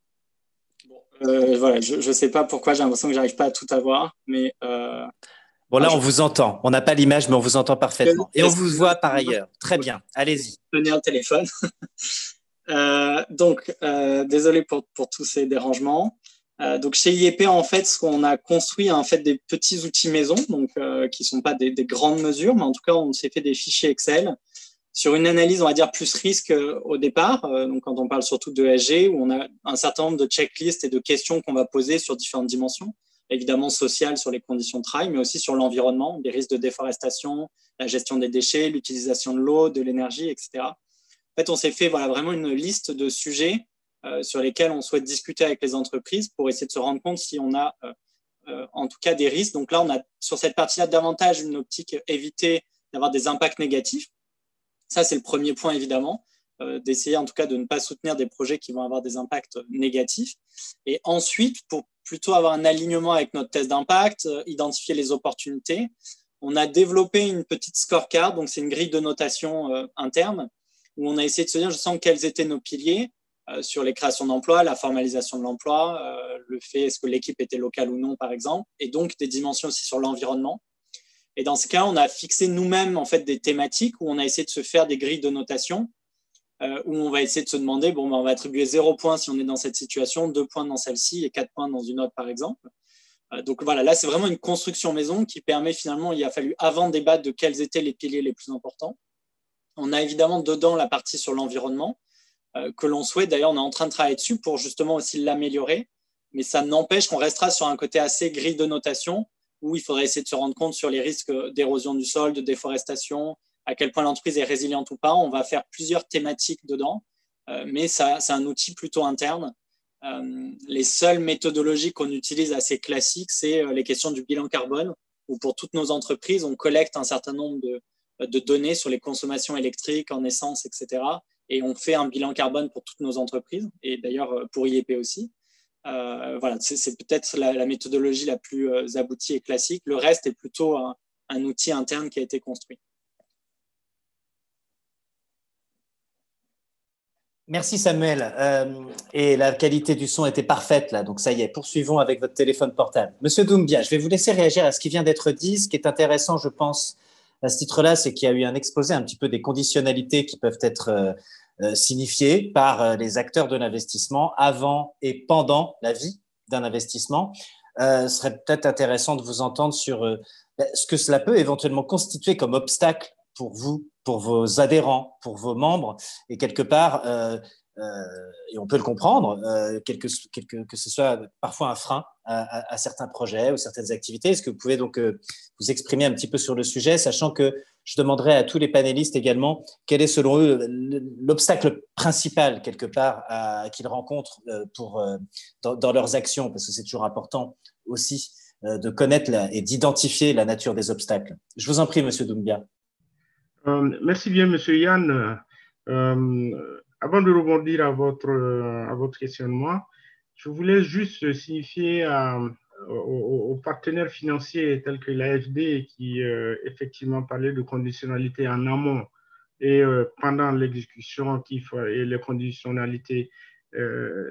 Bon, voilà, je ne sais pas pourquoi, j'ai l'impression que je n'arrive pas à tout avoir, mais… Bon, là, on vous entend. On n'a pas l'image, mais on vous entend parfaitement. Et on vous voit par ailleurs. Très bien, allez-y. Tenez un téléphone. Désolé pour tous ces dérangements. Donc, chez IEP, en fait, ce qu'on a construit, en fait, des petits outils maison, donc, qui ne sont pas des grandes mesures, mais en tout cas, on s'est fait des fichiers Excel sur une analyse, on va dire, plus risque au départ, donc quand on parle surtout de ESG, où on a un certain nombre de checklists et de questions qu'on va poser sur différentes dimensions, évidemment sociales sur les conditions de travail, mais aussi sur l'environnement, les risques de déforestation, la gestion des déchets, l'utilisation de l'eau, de l'énergie, etc. En fait, on s'est fait vraiment une liste de sujets sur lesquels on souhaite discuter avec les entreprises pour essayer de se rendre compte si on a en tout cas des risques. Donc là, on a sur cette partie-là davantage une optique éviter d'avoir des impacts négatifs. Ça, c'est le premier point, évidemment, d'essayer en tout cas de ne pas soutenir des projets qui vont avoir des impacts négatifs. Et ensuite, pour plutôt avoir un alignement avec notre test d'impact, identifier les opportunités, on a développé une petite scorecard, donc c'est une grille de notation interne, où on a essayé de se dire, je sens quels étaient nos piliers sur les créations d'emplois, la formalisation de l'emploi, le fait est-ce que l'équipe était locale ou non, par exemple, et donc des dimensions aussi sur l'environnement. Et dans ce cas, on a fixé nous-mêmes en fait des thématiques où on a essayé de se faire des grilles de notation où on va essayer de se demander, on va attribuer 0 points si on est dans cette situation, 2 points dans celle-ci et 4 points dans une autre, par exemple. Donc voilà, là, c'est vraiment une construction maison qui permet finalement, il a fallu avant débattre de quels étaient les piliers les plus importants. On a évidemment dedans la partie sur l'environnement que l'on souhaite. D'ailleurs, on est en train de travailler dessus pour justement aussi l'améliorer, mais ça n'empêche qu'on restera sur un côté assez grille de notation où il faudrait essayer de se rendre compte sur les risques d'érosion du sol, de déforestation, à quel point l'entreprise est résiliente ou pas. On va faire plusieurs thématiques dedans, mais ça, c'est un outil plutôt interne. Les seules méthodologies qu'on utilise assez classiques, c'est les questions du bilan carbone, où pour toutes nos entreprises, on collecte un certain nombre de données sur les consommations électriques, en essence, etc. Et on fait un bilan carbone pour toutes nos entreprises, et d'ailleurs pour IEP aussi. Voilà, c'est peut-être la méthodologie la plus aboutie et classique. Le reste est plutôt un outil interne qui a été construit. Merci Samuel. Et la qualité du son était parfaite là, donc ça y est, poursuivons avec votre téléphone portable. Monsieur Doumbia, je vais vous laisser réagir à ce qui vient d'être dit. Ce qui est intéressant, je pense, à ce titre-là, c'est qu'il y a eu un exposé un petit peu des conditionnalités qui peuvent être signifiées par les acteurs de l'investissement avant et pendant la vie d'un investissement. Ce serait peut-être intéressant de vous entendre sur ce que cela peut éventuellement constituer comme obstacle pour vous, pour vos adhérents, pour vos membres, et quelque part, et on peut le comprendre, que ce soit parfois un frein à certains projets ou certaines activités. Est-ce que vous pouvez donc vous exprimer un petit peu sur le sujet, sachant que je demanderai à tous les panélistes également quel est selon eux l'obstacle principal quelque part qu'ils rencontrent dans leurs actions, parce que c'est toujours important aussi de connaître et d'identifier la nature des obstacles. Je vous en prie, Monsieur Doumbia. Merci bien, Monsieur Yann. Avant de rebondir à votre questionnement, je voulais juste signifier aux partenaires financiers tels que l'AFD qui effectivement parlaient de conditionnalité en amont et pendant l'exécution, et les conditionnalités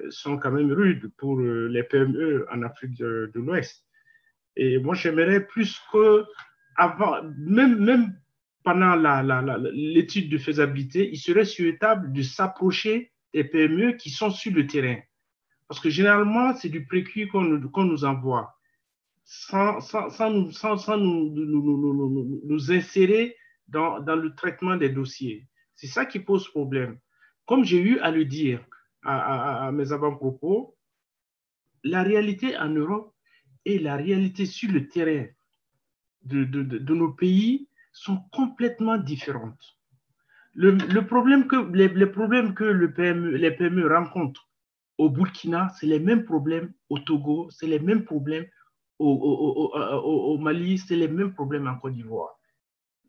sont quand même rudes pour les PME en Afrique de l'Ouest. Et moi, j'aimerais plus que avant, même pendant l'étude de faisabilité, il serait souhaitable de s'approcher des PME qui sont sur le terrain. Parce que généralement, c'est du précuit qu'on nous envoie, sans nous insérer dans le traitement des dossiers. C'est ça qui pose problème. Comme j'ai eu à le dire à mes avant-propos, la réalité en Europe et la réalité sur le terrain de nos pays sont complètement différentes. Les problèmes que les PME rencontrent au Burkina, c'est les mêmes problèmes au Togo, c'est les mêmes problèmes au Mali, c'est les mêmes problèmes en Côte d'Ivoire.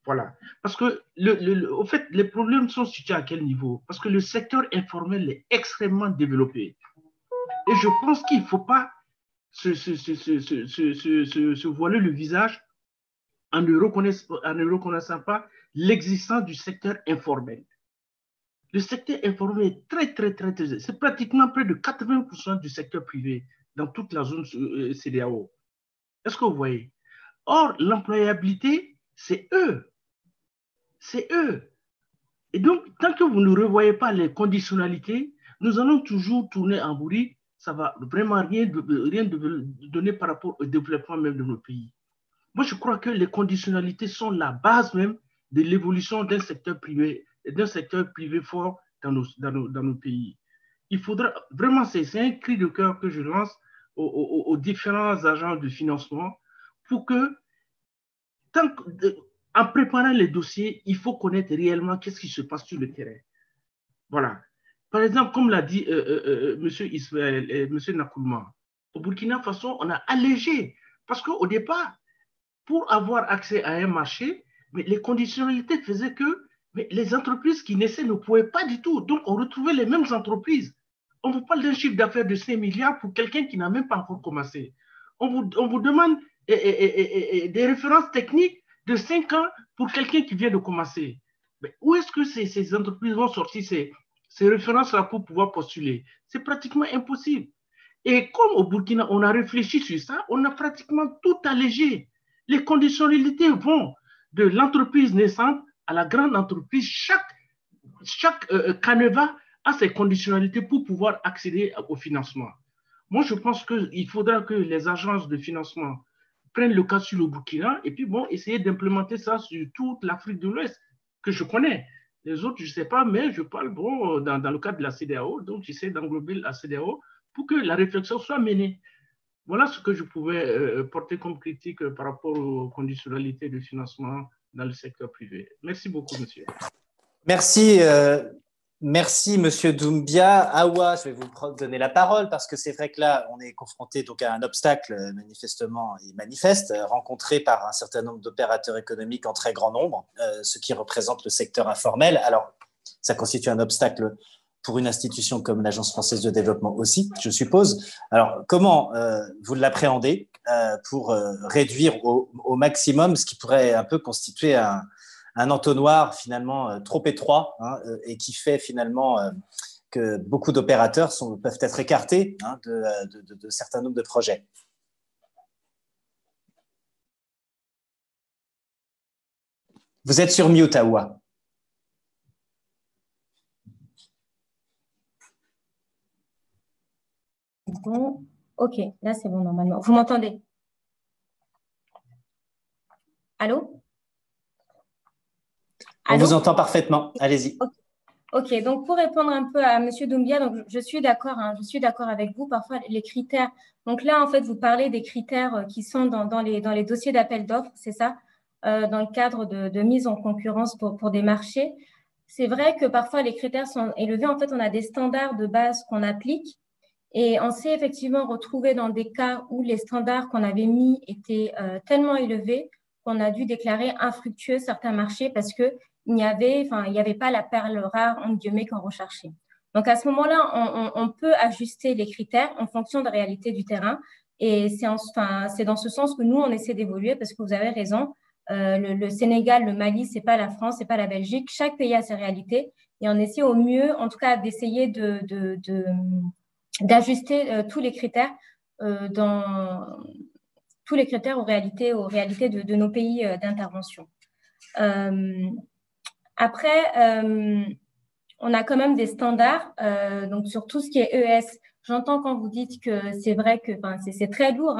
Voilà. Parce que, au fait, les problèmes sont situés à quel niveau? Parce que le secteur informel est extrêmement développé. Et je pense qu'il ne faut pas se voiler le visage en ne reconnaissant pas l'existence du secteur informel. Le secteur informel est très, c'est pratiquement près de 80% du secteur privé dans toute la zone CEDEAO. Est-ce que vous voyez? Or, l'employabilité, c'est eux. C'est eux. Et donc, tant que vous ne revoyez pas les conditionnalités, nous allons toujours tourner en bourrique. Ça ne va vraiment rien donner par rapport au développement même de nos pays. Moi, je crois que les conditionnalités sont la base même de l'évolution d'un secteur privé fort dans nos pays. Il faudra vraiment, c'est un cri de cœur que je lance aux différents agents de financement pour que, en préparant les dossiers, il faut connaître réellement qu'est-ce qui se passe sur le terrain. Voilà. Par exemple, comme l'a dit M. Ismaël et M. Nakoulma, au Burkina Faso, on a allégé parce qu'au départ, pour avoir accès à un marché, mais les conditionnalités faisaient que les entreprises qui naissaient ne pouvaient pas du tout. Donc, on retrouvait les mêmes entreprises. On vous parle d'un chiffre d'affaires de 5 milliards pour quelqu'un qui n'a même pas encore commencé. On vous demande des références techniques de 5 ans pour quelqu'un qui vient de commencer. Mais où est-ce que ces entreprises vont sortir ces références-là pour pouvoir postuler? C'est pratiquement impossible. Et comme au Burkina, on a réfléchi sur ça, on a pratiquement tout allégé. Les conditionnalités vont de l'entreprise naissante à la grande entreprise. Chaque canevas a ses conditionnalités pour pouvoir accéder au financement. Moi, je pense qu'il faudra que les agences de financement prennent le cas sur le Burkina et puis essayer d'implémenter ça sur toute l'Afrique de l'Ouest, que je connais. Les autres, je ne sais pas, mais je parle dans le cadre de la CEDEAO, donc j'essaie d'englober la CEDEAO pour que la réflexion soit menée. Voilà ce que je pouvais porter comme critique par rapport aux conditionnalités de financement dans le secteur privé. Merci beaucoup, monsieur. Merci, Merci, Monsieur Doumbia. Awa, je vais vous donner la parole parce que c'est vrai que là, on est confronté donc à un obstacle manifestement et manifeste rencontré par un certain nombre d'opérateurs économiques en très grand nombre, ce qui représente le secteur informel. Alors, ça constitue un obstacle pour une institution comme l'Agence française de développement aussi, je suppose. Alors, comment vous l'appréhendez pour réduire au maximum ce qui pourrait un peu constituer un entonnoir finalement trop étroit et qui fait finalement que beaucoup d'opérateurs peuvent être écartés de certains nombres de projets. Vous êtes sur mute, Awa. Bon, ok, là c'est bon normalement. Vous m'entendez? Allô? On vous entend parfaitement. Allez-y. Ok, donc pour répondre un peu à Monsieur Doumbia, donc je suis d'accord, je suis d'accord avec vous. Parfois les critères. Donc là, en fait, vous parlez des critères qui sont dans les dossiers d'appel d'offres, c'est ça, dans le cadre de mise en concurrence pour des marchés. C'est vrai que parfois les critères sont élevés. En fait, on a des standards de base qu'on applique. Et on s'est effectivement retrouvé dans des cas où les standards qu'on avait mis étaient tellement élevés qu'on a dû déclarer infructueux certains marchés parce qu'il n'y avait pas la perle rare, entre guillemets, qu'on recherchait. Donc, à ce moment-là, on peut ajuster les critères en fonction de la réalité du terrain. Et c'est dans ce sens que nous, on essaie d'évoluer parce que vous avez raison. Le Sénégal, le Mali, c'est pas la France, c'est pas la Belgique. Chaque pays a ses réalités. Et on essaie au mieux, en tout cas, d'essayer d'ajuster tous les critères aux réalités de nos pays d'intervention. Après, on a quand même des standards donc sur tout ce qui est ES. J'entends quand vous dites que c'est vrai que c'est très lourd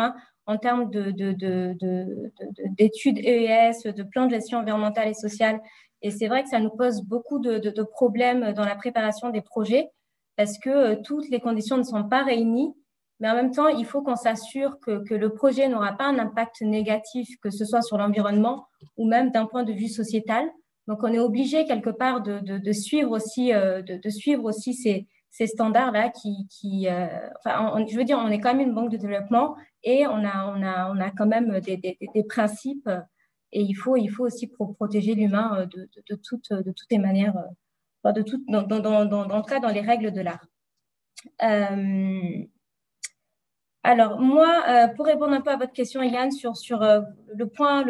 en termes d'études ES, de plans de gestion environnementale et sociale. Et c'est vrai que ça nous pose beaucoup de problèmes dans la préparation des projets parce que toutes les conditions ne sont pas réunies. Mais en même temps, il faut qu'on s'assure que le projet n'aura pas un impact négatif, que ce soit sur l'environnement ou même d'un point de vue sociétal. Donc, on est obligé quelque part de suivre aussi, ces standards-là je veux dire, on est quand même une banque de développement et on a quand même des principes et il faut aussi protéger l'humain de toutes les manières, dans le cas, dans les règles de l'art. Alors, moi, pour répondre un peu à votre question, Yann, sur le point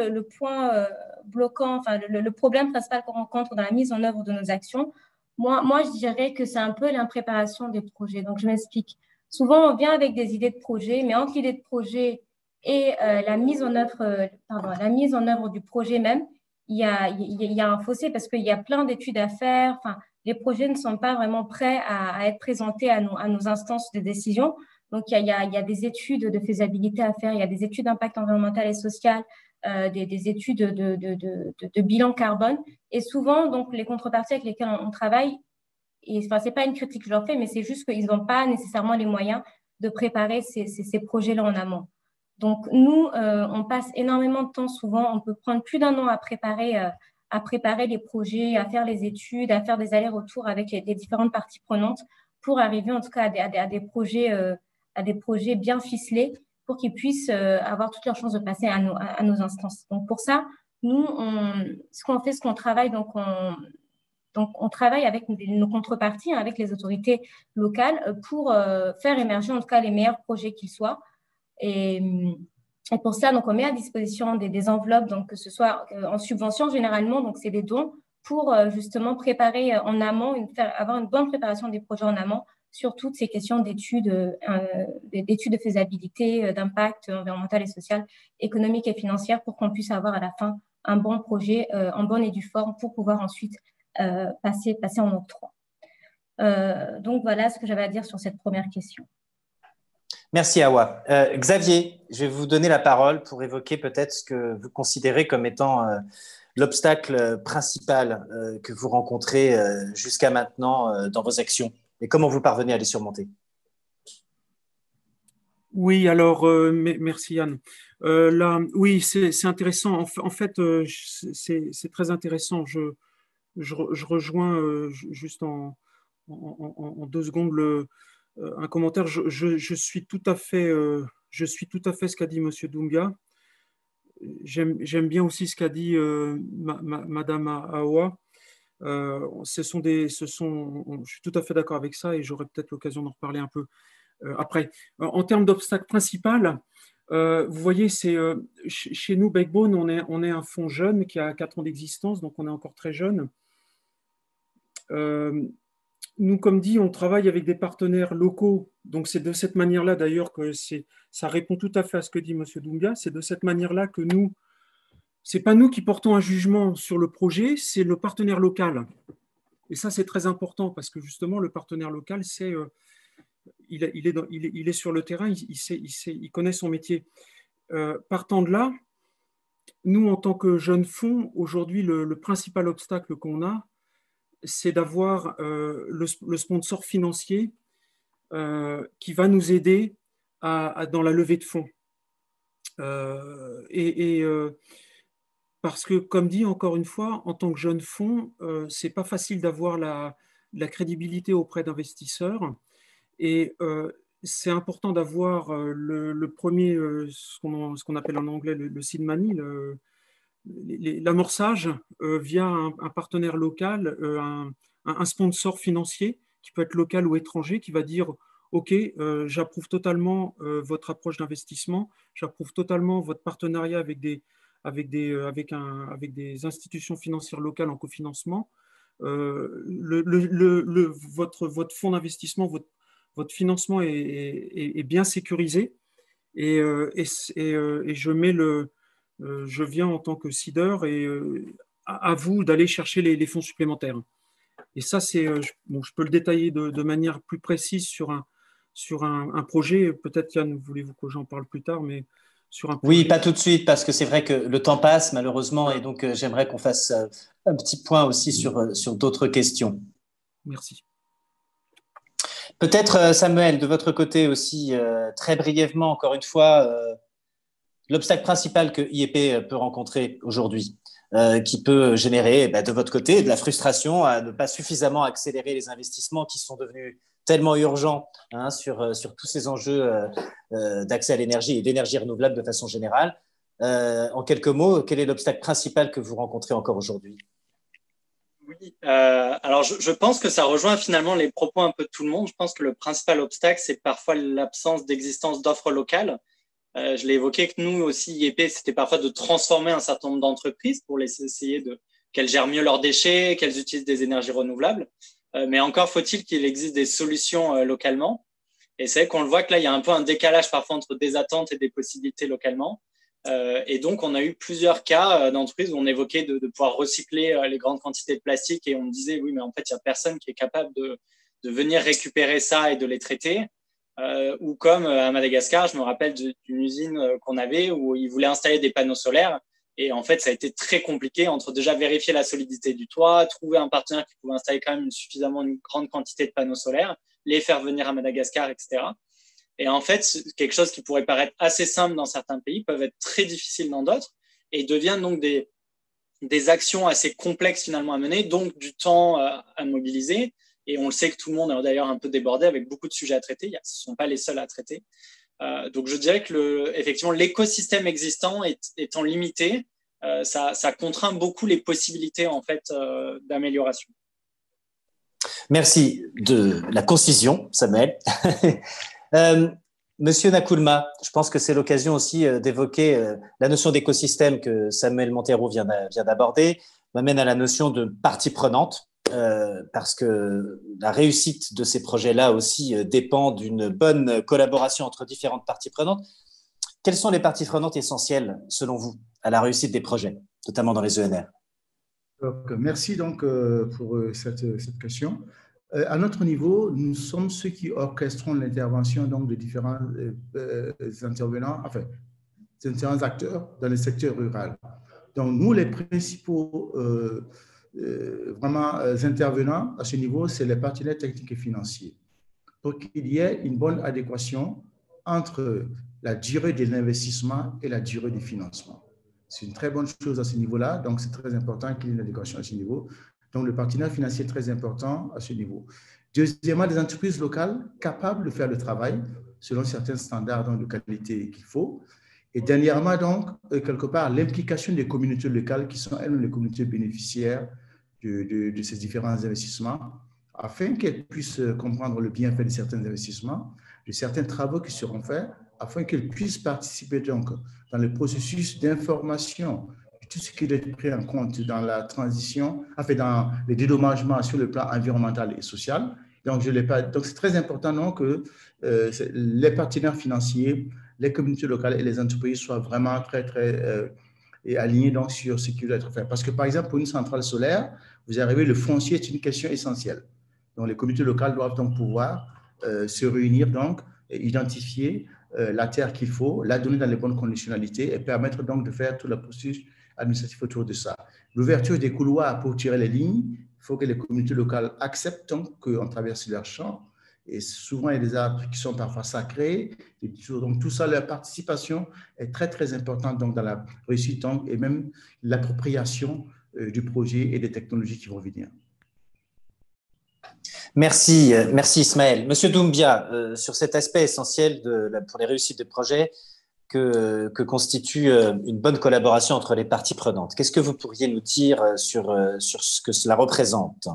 bloquant, le problème principal qu'on rencontre dans la mise en œuvre de nos actions, moi, je dirais que c'est un peu l'impréparation des projets. Donc, je m'explique. Souvent, on vient avec des idées de projet, mais entre l'idée de projet et la mise en œuvre du projet même, il y a un fossé parce qu'il y a plein d'études à faire. Les projets ne sont pas vraiment prêts à être présentés à nos instances de décision. Donc, il y a des études de faisabilité à faire, il y a des études d'impact environnemental et social, des études de bilan carbone. Et souvent, donc, les contreparties avec lesquelles on travaille, et ce n'est pas une critique que je leur fais, mais c'est juste qu'ils n'ont pas nécessairement les moyens de préparer ces projets-là en amont. Donc, nous, on passe énormément de temps souvent, on peut prendre plus d'1 an à préparer les projets, à faire les études, à faire des allers-retours avec les différentes parties prenantes pour arriver en tout cas à des projets bien ficelés pour qu'ils puissent avoir toutes leurs chances de passer à nos instances. Donc, pour ça, nous, ce qu'on travaille, on travaille avec nos contreparties, avec les autorités locales pour faire émerger en tout cas les meilleurs projets qu'ils soient. Et pour ça, donc, on met à disposition des enveloppes, donc, que ce soit en subvention généralement, donc c'est des dons pour justement préparer en amont, avoir une bonne préparation des projets en amont sur toutes ces questions d'études de faisabilité, d'impact environnemental et social, économique et financière pour qu'on puisse avoir à la fin un bon projet en bonne et due forme pour pouvoir ensuite passer en octroi. Donc, voilà ce que j'avais à dire sur cette première question. Merci, Awa. Xavier, je vais vous donner la parole pour évoquer peut-être ce que vous considérez comme étant l'obstacle principal que vous rencontrez jusqu'à maintenant dans vos actions et comment vous parvenez à les surmonter. Oui, alors, merci Yann. Là, oui, c'est intéressant. En fait, c'est très intéressant. Je rejoins juste en en 2 secondes un commentaire. Je suis tout à fait ce qu'a dit M. Doumbia. J'aime bien aussi ce qu'a dit Madame Aoua. Je suis tout à fait d'accord avec ça et j'aurai peut-être l'occasion d'en reparler un peu après. En termes d'obstacle principal, vous voyez, chez nous, Backbone, on est un fonds jeune qui a 4 ans d'existence, donc on est encore très jeune. Nous, comme dit, on travaille avec des partenaires locaux. Donc, c'est de cette manière-là, d'ailleurs, que ça répond tout à fait à ce que dit M. Doumbia. C'est de cette manière-là que c'est pas nous qui portons un jugement sur le projet, c'est le partenaire local. Et ça, c'est très important parce que justement, le partenaire local, il est sur le terrain, il connaît son métier. Partant de là, nous, en tant que jeunes fonds, aujourd'hui, le principal obstacle qu'on a, c'est d'avoir le sponsor financier qui va nous aider dans la levée de fonds. Parce que, comme dit encore une fois, en tant que jeune fonds, ce n'est pas facile d'avoir la crédibilité auprès d'investisseurs. Et c'est important d'avoir le premier, ce qu'on appelle en anglais le seed money, l'amorçage via un partenaire local, un sponsor financier qui peut être local ou étranger, qui va dire « Ok, j'approuve totalement votre approche d'investissement, j'approuve totalement votre partenariat avec des institutions financières locales en cofinancement. Votre fonds d'investissement, votre financement est bien sécurisé et je viens en tant que seeder et à vous d'aller chercher les fonds supplémentaires. » Et ça, je peux le détailler de manière plus précise sur un projet. Peut-être, Yann, voulez-vous que j'en parle plus tard, mais sur un projet. Oui, pas tout de suite, parce que c'est vrai que le temps passe, malheureusement, et donc j'aimerais qu'on fasse un petit point aussi sur d'autres questions. Merci. Peut-être, Samuel, de votre côté aussi, très brièvement, encore une fois, l'obstacle principal que IEP peut rencontrer aujourd'hui, qui peut générer de votre côté de la frustration à ne pas suffisamment accélérer les investissements qui sont devenus tellement urgents sur tous ces enjeux d'accès à l'énergie et d'énergie renouvelable de façon générale. En quelques mots, quel est l'obstacle principal que vous rencontrez encore aujourd'hui ? Oui, alors je pense que ça rejoint finalement les propos un peu de tout le monde. Je pense que le principal obstacle, c'est parfois l'absence d'existence d'offres locales. Je l'ai évoqué que nous aussi, IEP, c'était parfois de transformer un certain nombre d'entreprises pour les essayer qu'elles gèrent mieux leurs déchets, qu'elles utilisent des énergies renouvelables. Mais encore faut-il qu'il existe des solutions localement. Et c'est vrai qu'on le voit que là, il y a un peu un décalage parfois entre des attentes et des possibilités localement. Et donc, on a eu plusieurs cas d'entreprises où on évoquait de pouvoir recycler les grandes quantités de plastique et on me disait, oui, mais en fait, il n'y a personne qui est capable de venir récupérer ça et de les traiter. Ou comme à Madagascar, je me rappelle d'une usine qu'on avait où ils voulaient installer des panneaux solaires. Et en fait, ça a été très compliqué entre déjà vérifier la solidité du toit, trouver un partenaire qui pouvait installer quand même suffisamment une grande quantité de panneaux solaires, les faire venir à Madagascar, etc. Et en fait, quelque chose qui pourrait paraître assez simple dans certains pays peut être très difficile dans d'autres et devient donc des actions assez complexes finalement à mener, donc du temps à mobiliser. Et on le sait que tout le monde est d'ailleurs un peu débordé avec beaucoup de sujets à traiter. Ce ne sont pas les seuls à traiter. Donc, je dirais que effectivement, l'écosystème existant étant limité, ça contraint beaucoup les possibilités en fait, d'amélioration. Merci de la concision, Samuel. Monsieur Nkoulma, je pense que c'est l'occasion aussi d'évoquer la notion d'écosystème que Samuel Montero vient d'aborder, m'amène à la notion de partie prenante. Parce que la réussite de ces projets-là aussi dépend d'une bonne collaboration entre différentes parties prenantes. Quelles sont les parties prenantes essentielles, selon vous, à la réussite des projets, notamment dans les ENR ? Donc, merci donc pour cette question. À notre niveau, nous sommes ceux qui orchestrons l'intervention donc de différents intervenants, enfin, différents acteurs dans le secteur rural. Donc, nous, les principaux intervenants à ce niveau, c'est les partenaires techniques et financiers, pour qu'il y ait une bonne adéquation entre la durée de l'investissement et la durée du financement. C'est une très bonne chose à ce niveau-là, donc c'est très important qu'il y ait une adéquation à ce niveau. Donc le partenaire financier est très important à ce niveau. Deuxièmement, des entreprises locales capables de faire le travail selon certains standards donc, de qualité qu'il faut. Et dernièrement, donc, quelque part, l'implication des communautés locales qui sont, elles, les communautés bénéficiaires de ces différents investissements, afin qu'elles puissent comprendre le bienfait de certains investissements, de certains travaux qui seront faits, afin qu'elles puissent participer donc dans le processus d'information, tout ce qui doit être pris en compte dans la transition, enfin dans les dédommagements sur le plan environnemental et social. Donc, c'est très important donc, que les partenaires financiers, les communautés locales et les entreprises soient vraiment très, très alignés donc, sur ce qui doit être fait. Parce que, par exemple, pour une centrale solaire, vous arrivez, le foncier est une question essentielle. Donc, les communautés locales doivent donc pouvoir se réunir, donc, et identifier la terre qu'il faut, la donner dans les bonnes conditionnalités et permettre donc de faire tout le processus administratif autour de ça. L'ouverture des couloirs pour tirer les lignes, il faut que les communautés locales acceptent qu'on traverse leur champ. Et souvent, il y a des arbres qui sont parfois sacrés. Donc, tout ça, leur participation est très, très importante donc, dans la réussite donc, et même l'appropriation du projet et des technologies qui vont venir. Merci, merci Ismaël. Monsieur Doumbia, sur cet aspect essentiel pour les réussites de projet que constitue une bonne collaboration entre les parties prenantes, qu'est-ce que vous pourriez nous dire sur ce que cela représente?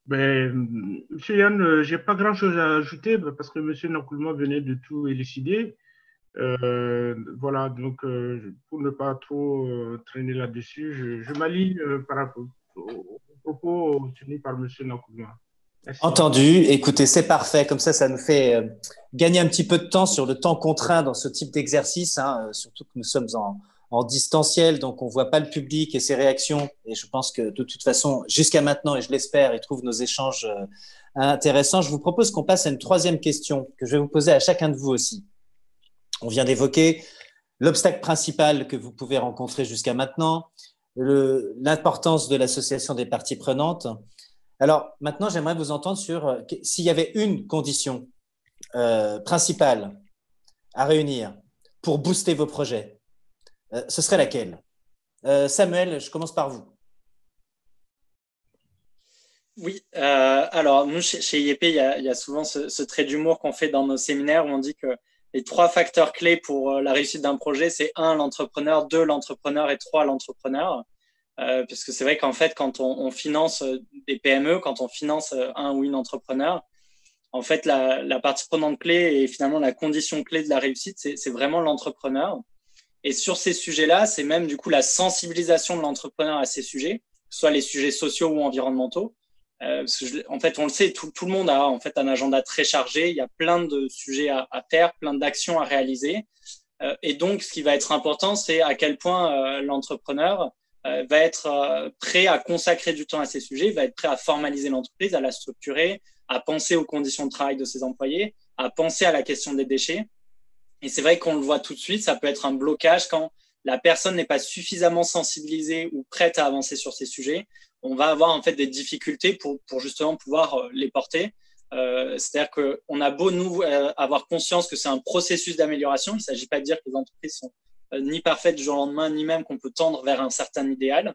Monsieur Yann, je n'ai pas grand-chose à ajouter parce que Monsieur Nkoulma venait de tout élucider. Voilà, donc pour ne pas trop traîner là-dessus, je m'aligne par rapport aux propos tenus par Monsieur Nkoulma. Merci. Entendu. Écoutez, c'est parfait. Comme ça nous fait gagner un petit peu de temps sur le temps contraint dans ce type d'exercice, hein, surtout que nous sommes en distanciel, donc on ne voit pas le public et ses réactions. Et je pense que de toute façon, jusqu'à maintenant, et je l'espère, ils trouvent nos échanges intéressants. Je vous propose qu'on passe à une troisième question que je vais vous poser à chacun de vous aussi. On vient d'évoquer l'obstacle principal que vous pouvez rencontrer jusqu'à maintenant, l'importance de l'association des parties prenantes. Alors, maintenant, j'aimerais vous entendre sur s'il y avait une condition principale à réunir pour booster vos projets, ce serait laquelle? Samuel, je commence par vous. Oui, alors nous, chez IEP, il y a souvent ce trait d'humour qu'on fait dans nos séminaires où on dit que les 3 facteurs clés pour la réussite d'un projet, c'est 1, l'entrepreneur, 2, l'entrepreneur et 3, l'entrepreneur. Puisque c'est vrai qu'en fait, quand on finance des PME, quand on finance un ou une entrepreneur, en fait, la partie prenante clé et finalement la condition clé de la réussite, c'est vraiment l'entrepreneur. Et sur ces sujets-là, c'est même du coup la sensibilisation de l'entrepreneur à ces sujets, que ce soit les sujets sociaux ou environnementaux. Parce que en fait, on le sait, tout le monde a en fait un agenda très chargé. Il y a plein de sujets à faire, plein d'actions à réaliser. Et donc, ce qui va être important, c'est à quel point l'entrepreneur va être prêt à consacrer du temps à ces sujets, va être prêt à formaliser l'entreprise, à la structurer, à penser aux conditions de travail de ses employés, à penser à la question des déchets. Et c'est vrai qu'on le voit tout de suite, ça peut être un blocage quand la personne n'est pas suffisamment sensibilisée ou prête à avancer sur ces sujets. On va avoir en fait des difficultés pour justement pouvoir les porter. C'est-à-dire qu'on a beau nous avoir conscience que c'est un processus d'amélioration. Il ne s'agit pas de dire que les entreprises sont ni parfaites du jour au lendemain, ni même qu'on peut tendre vers un certain idéal.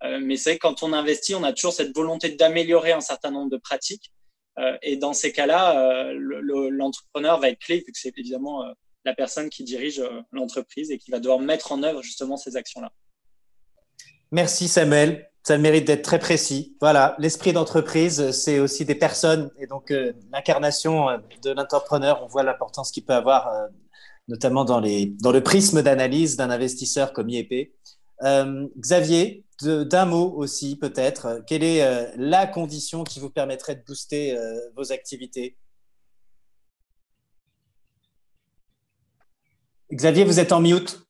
Mais c'est vrai que quand on investit, on a toujours cette volonté d'améliorer un certain nombre de pratiques. Et dans ces cas-là, l'entrepreneur va être clé, vu que c'est évidemment la personne qui dirige l'entreprise et qui va devoir mettre en œuvre justement ces actions-là. Merci Samuel. Ça mérite d'être très précis. Voilà, l'esprit d'entreprise, c'est aussi des personnes et donc l'incarnation de l'entrepreneur. On voit l'importance qu'il peut avoir, notamment dans le prisme d'analyse d'un investisseur comme IEP. Xavier, d'un mot aussi peut-être, quelle est la condition qui vous permettrait de booster vos activités? Xavier, vous êtes en mute.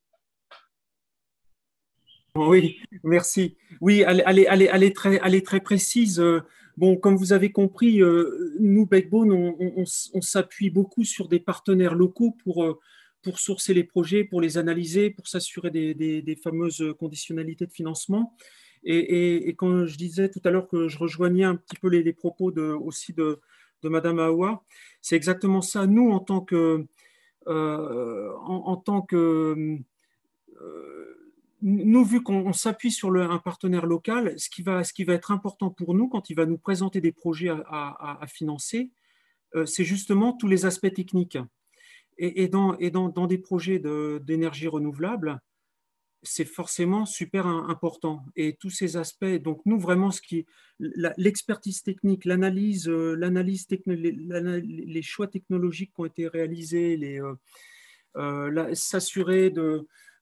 Oui, merci. Oui, elle est très précise. Bon, comme vous avez compris, nous, Backbone, on s'appuie beaucoup sur des partenaires locaux pour sourcer les projets, pour les analyser, pour s'assurer des fameuses conditionnalités de financement. Et quand je disais tout à l'heure que je rejoignais un petit peu les propos aussi de Madame Aoua, c'est exactement ça. Nous, en tant que nous, vu qu'on s'appuie sur un partenaire local, ce qui va être important pour nous quand il va nous présenter des projets à financer, c'est justement tous les aspects techniques. Et dans des projets d'énergie renouvelable, c'est forcément super important. Et tous ces aspects, donc nous, vraiment, l'expertise technique, l'analyse, les choix technologiques qui ont été réalisés, s'assurer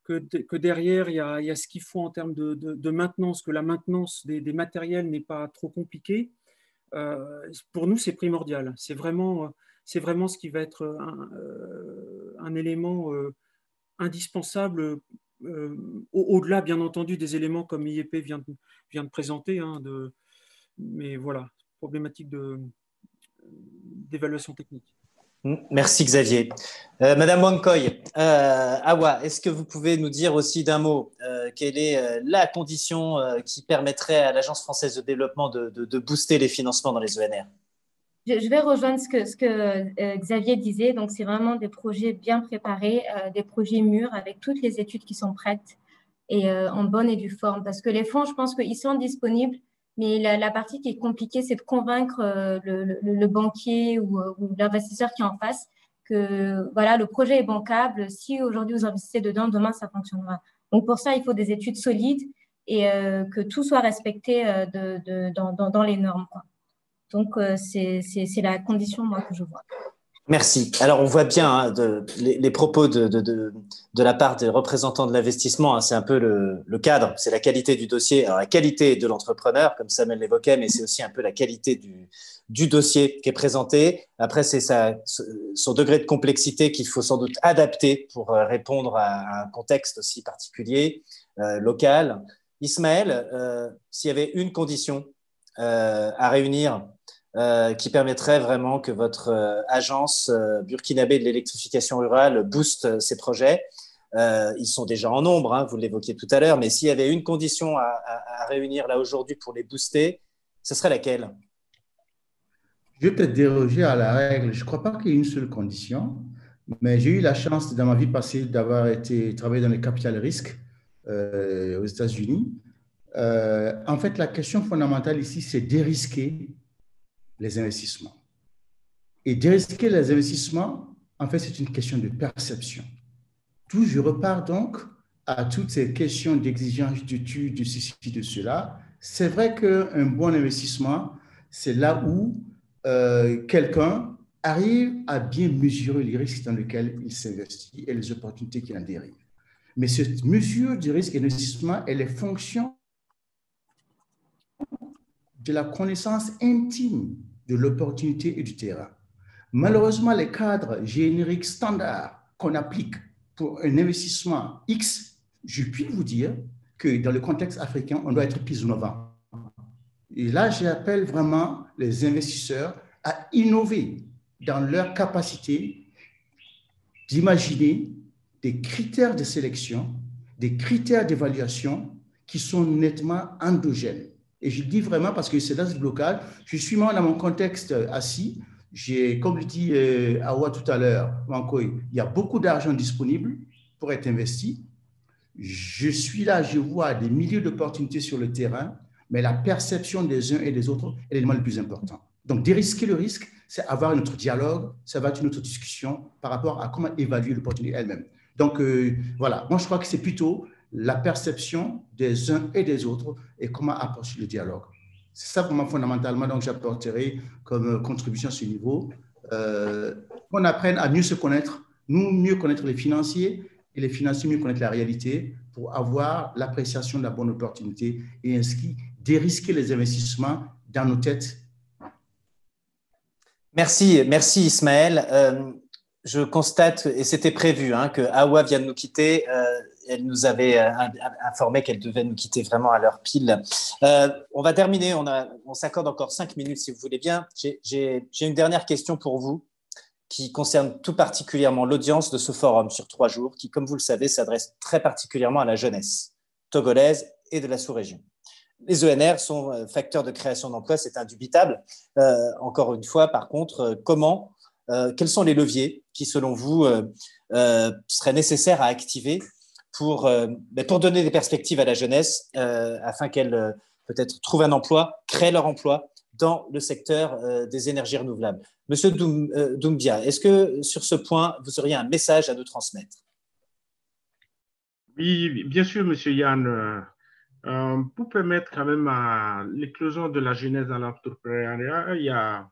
que derrière, il y a ce qu'il faut en termes de maintenance, que la maintenance des matériels n'est pas trop compliquée. Pour nous, c'est primordial. C'est vraiment ce qui va être un élément indispensable, au-delà, bien entendu, des éléments comme IEP vient de présenter, mais voilà, problématique d'évaluation technique. Merci Xavier. Madame Wankoy, Awa, est-ce que vous pouvez nous dire aussi d'un mot quelle est la condition qui permettrait à l'Agence française de développement de booster les financements dans les ENR? Je vais rejoindre ce que Xavier disait. Donc, c'est vraiment des projets bien préparés, des projets mûrs avec toutes les études qui sont prêtes et en bonne et due forme. Parce que les fonds, je pense qu'ils sont disponibles, mais la partie qui est compliquée, c'est de convaincre le banquier ou l'investisseur qui est en face que voilà, le projet est bancable. Si aujourd'hui vous investissez dedans, demain ça fonctionnera. Donc, pour ça, il faut des études solides et que tout soit respecté dans les normes, quoi. Donc, c'est la condition, moi, que je vois. Merci. Alors, on voit bien les propos de la part des représentants de l'investissement. C'est un peu le cadre, c'est la qualité du dossier. Alors, la qualité de l'entrepreneur, comme Samuel l'évoquait, mais c'est aussi un peu la qualité du dossier qui est présenté. Après, c'est son degré de complexité qu'il faut sans doute adapter pour répondre à un contexte aussi particulier, local. Ismaël, s'il y avait une condition à réunir qui permettrait vraiment que votre agence burkinabé de l'électrification rurale booste ces projets. Ils sont déjà en nombre, vous l'évoquiez tout à l'heure, mais s'il y avait une condition à réunir là aujourd'hui pour les booster, ce serait laquelle? Je vais peut-être déroger à la règle. Je ne crois pas qu'il y ait une seule condition, mais j'ai eu la chance dans ma vie passée d'avoir travaillé dans les capital risques aux États-Unis. En fait, la question fondamentale ici, c'est dérisquer les investissements. Et dérisquer les investissements, en fait, c'est une question de perception. Tout, je repars donc à toutes ces questions d'exigence, d'études, de ceci, de cela. C'est vrai qu'un bon investissement, c'est là où quelqu'un arrive à bien mesurer les risques dans lesquels il s'investit et les opportunités qui en dérivent. Mais cette mesure du risque et d'investissement, elle est fonction de la connaissance intime de l'opportunité et du terrain. Malheureusement, les cadres génériques standards qu'on applique pour un investissement X, je puis vous dire que dans le contexte africain, on doit être plus innovant. Et là, j'appelle vraiment les investisseurs à innover dans leur capacité d'imaginer des critères de sélection, des critères d'évaluation qui sont nettement endogènes. Et je le dis vraiment parce que c'est dans ce blocage. Je suis moi dans mon contexte assis. Comme le dit Awa tout à l'heure, il y a beaucoup d'argent disponible pour être investi. Je suis là, je vois des milliers d'opportunités sur le terrain, mais la perception des uns et des autres est l'élément le plus important. Donc, dérisquer le risque, c'est avoir notre dialogue, ça va être une autre discussion par rapport à comment évaluer l'opportunité elle-même. Donc, voilà, moi je crois que c'est plutôt la perception des uns et des autres et comment approcher le dialogue. C'est ça pour moi fondamentalement, donc j'apporterai comme contribution à ce niveau. Qu'on apprenne à mieux se connaître, nous mieux connaître les financiers et les financiers mieux connaître la réalité pour avoir l'appréciation de la bonne opportunité et ainsi dérisquer les investissements dans nos têtes. Merci Ismaël. Je constate, et c'était prévu, que Awa vient de nous quitter. Elle nous avait informé qu'elle devait nous quitter vraiment à l'heure pile. On va terminer, on s'accorde encore 5 minutes si vous voulez bien. J'ai une dernière question pour vous qui concerne tout particulièrement l'audience de ce forum sur 3 jours qui, comme vous le savez, s'adresse très particulièrement à la jeunesse togolaise et de la sous-région. Les ENR sont facteurs de création d'emplois, c'est indubitable. Encore une fois, par contre, quels sont les leviers qui, selon vous, seraient nécessaires à activer pour donner des perspectives à la jeunesse afin qu'elle peut-être trouve un emploi, crée leur emploi dans le secteur des énergies renouvelables. Monsieur Doumbia, est-ce que sur ce point, vous auriez un message à nous transmettre? Oui, bien sûr, Monsieur Yann. Pour permettre quand même à l'éclosion de la jeunesse dans l'entrepreneuriat, il y a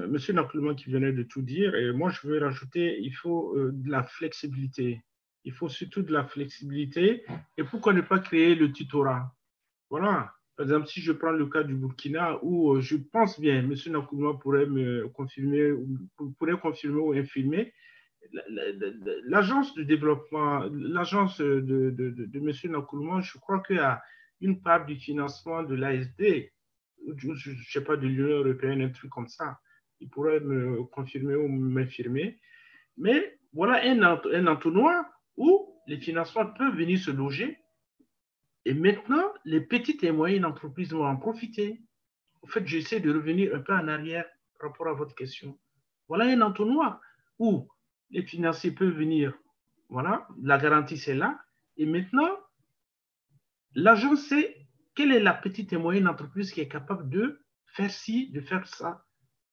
Monsieur Nakulman qui venait de tout dire, et moi je veux rajouter, il faut de la flexibilité. Il faut surtout de la flexibilité, et pourquoi ne pas créer le tutorat? Voilà. Par exemple, si je prends le cas du Burkina, où je pense bien, M. Nakulman pourrait me confirmer, pourrait confirmer ou infirmer, l'agence de développement, l'agence de M. Nakulman, je crois qu'il y a une part du financement de l'ASD, je ne sais pas, de l'Union européenne, un truc comme ça. Il pourrait me confirmer ou m'infirmer. Mais voilà un entonnoir où les financements peuvent venir se loger. Et maintenant, les petites et moyennes entreprises vont en profiter. En fait, j'essaie de revenir un peu en arrière par rapport à votre question. Voilà un entonnoir où les financiers peuvent venir. Voilà, la garantie, c'est là. Et maintenant, l'agent sait quelle est la petite et moyenne entreprise qui est capable de faire ci, de faire ça,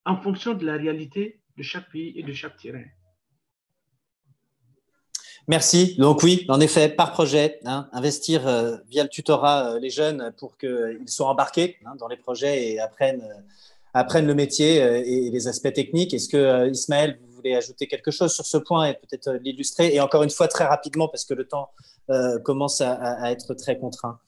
en fonction de la réalité de chaque pays et de chaque terrain. Merci. Donc oui, en effet, par projet, investir via le tutorat les jeunes pour qu'ils soient embarqués dans les projets et apprennent le métier et les aspects techniques. Est-ce que Ismaël, vous voulez ajouter quelque chose sur ce point et peut-être l'illustrer? Et encore une fois, très rapidement, parce que le temps commence à être très contraint.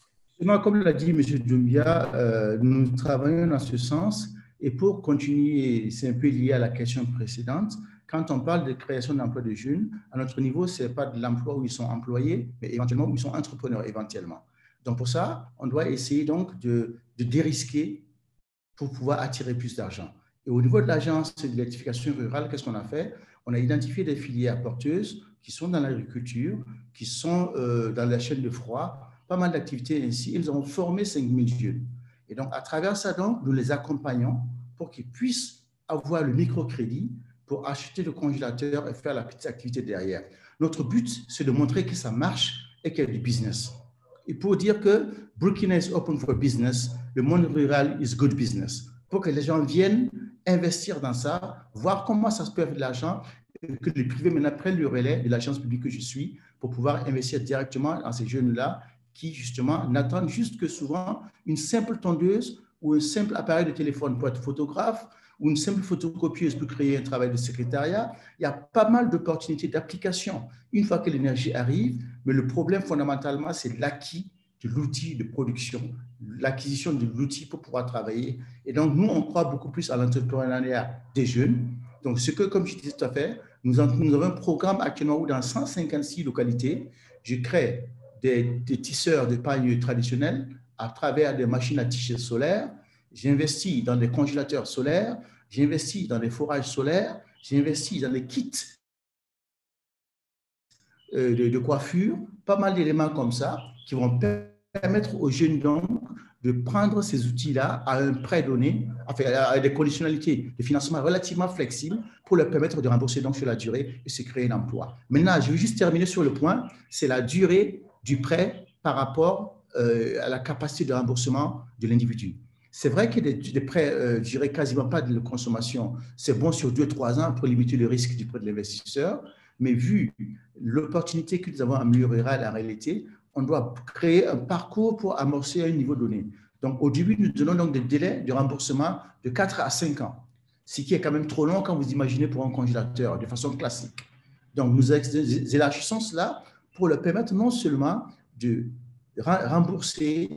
Comme l'a dit M. Doumbia, nous travaillons dans ce sens. Et pour continuer, c'est un peu lié à la question précédente. Quand on parle de création d'emplois de jeunes, à notre niveau, ce n'est pas de l'emploi où ils sont employés, mais éventuellement où ils sont entrepreneurs, éventuellement. Donc, pour ça, on doit essayer donc de dérisquer pour pouvoir attirer plus d'argent. Et au niveau de l'agence de l'électrification rurale, qu'est-ce qu'on a fait? On a identifié des filières porteuses qui sont dans l'agriculture, qui sont dans la chaîne de froid, pas mal d'activités ainsi. Ils ont formé 5000 jeunes. Et donc, à travers ça, donc, nous les accompagnons pour qu'ils puissent avoir le microcrédit pour acheter le congélateur et faire la petite activité derrière. Notre but, c'est de montrer que ça marche et qu'il y a du business. Et pour dire que Burkina is open for business, le monde rural is good business. Pour que les gens viennent investir dans ça, voir comment ça se peut faire de l'argent, et que les privés maintenant prennent le relais de l'agence publique que je suis pour pouvoir investir directement dans ces jeunes-là qui, justement, n'attendent juste que souvent une simple tondeuse ou un simple appareil de téléphone pour être photographe ou une simple photocopieuse pour créer un travail de secrétariat. Il y a pas mal d'opportunités d'application une fois que l'énergie arrive, mais le problème fondamentalement, c'est l'acquis de l'outil de production, l'acquisition de l'outil pour pouvoir travailler. Et donc, nous, on croit beaucoup plus à l'entrepreneuriat des jeunes. Donc, ce que, comme je disais tout à fait, nous avons un programme actuellement où dans 156 localités, je crée des tisseurs de paille traditionnels à travers des machines à tisser solaires. J'investis dans des congélateurs solaires, j'investis dans des forages solaires, j'investis dans des kits de coiffure, pas mal d'éléments comme ça qui vont permettre aux jeunes donc de prendre ces outils-là à un prêt donné, enfin, à des conditionnalités de financement relativement flexibles pour leur permettre de rembourser donc sur la durée et se créer un emploi. Maintenant, je vais juste terminer sur le point, c'est la durée du prêt par rapport à la capacité de remboursement de l'individu. C'est vrai que des prêts, je dirais quasiment pas de consommation, c'est bon sur 2-3 ans pour limiter le risque du prêt de l'investisseur, mais vu l'opportunité que nous avons en milieu rural, en réalité, on doit créer un parcours pour amorcer à un niveau donné. Donc, au début, nous donnons donc des délais de remboursement de 4 à 5 ans, ce qui est quand même trop long quand vous imaginez pour un congélateur, de façon classique. Donc, nous élargissons cela pour leur permettre non seulement de rembourser,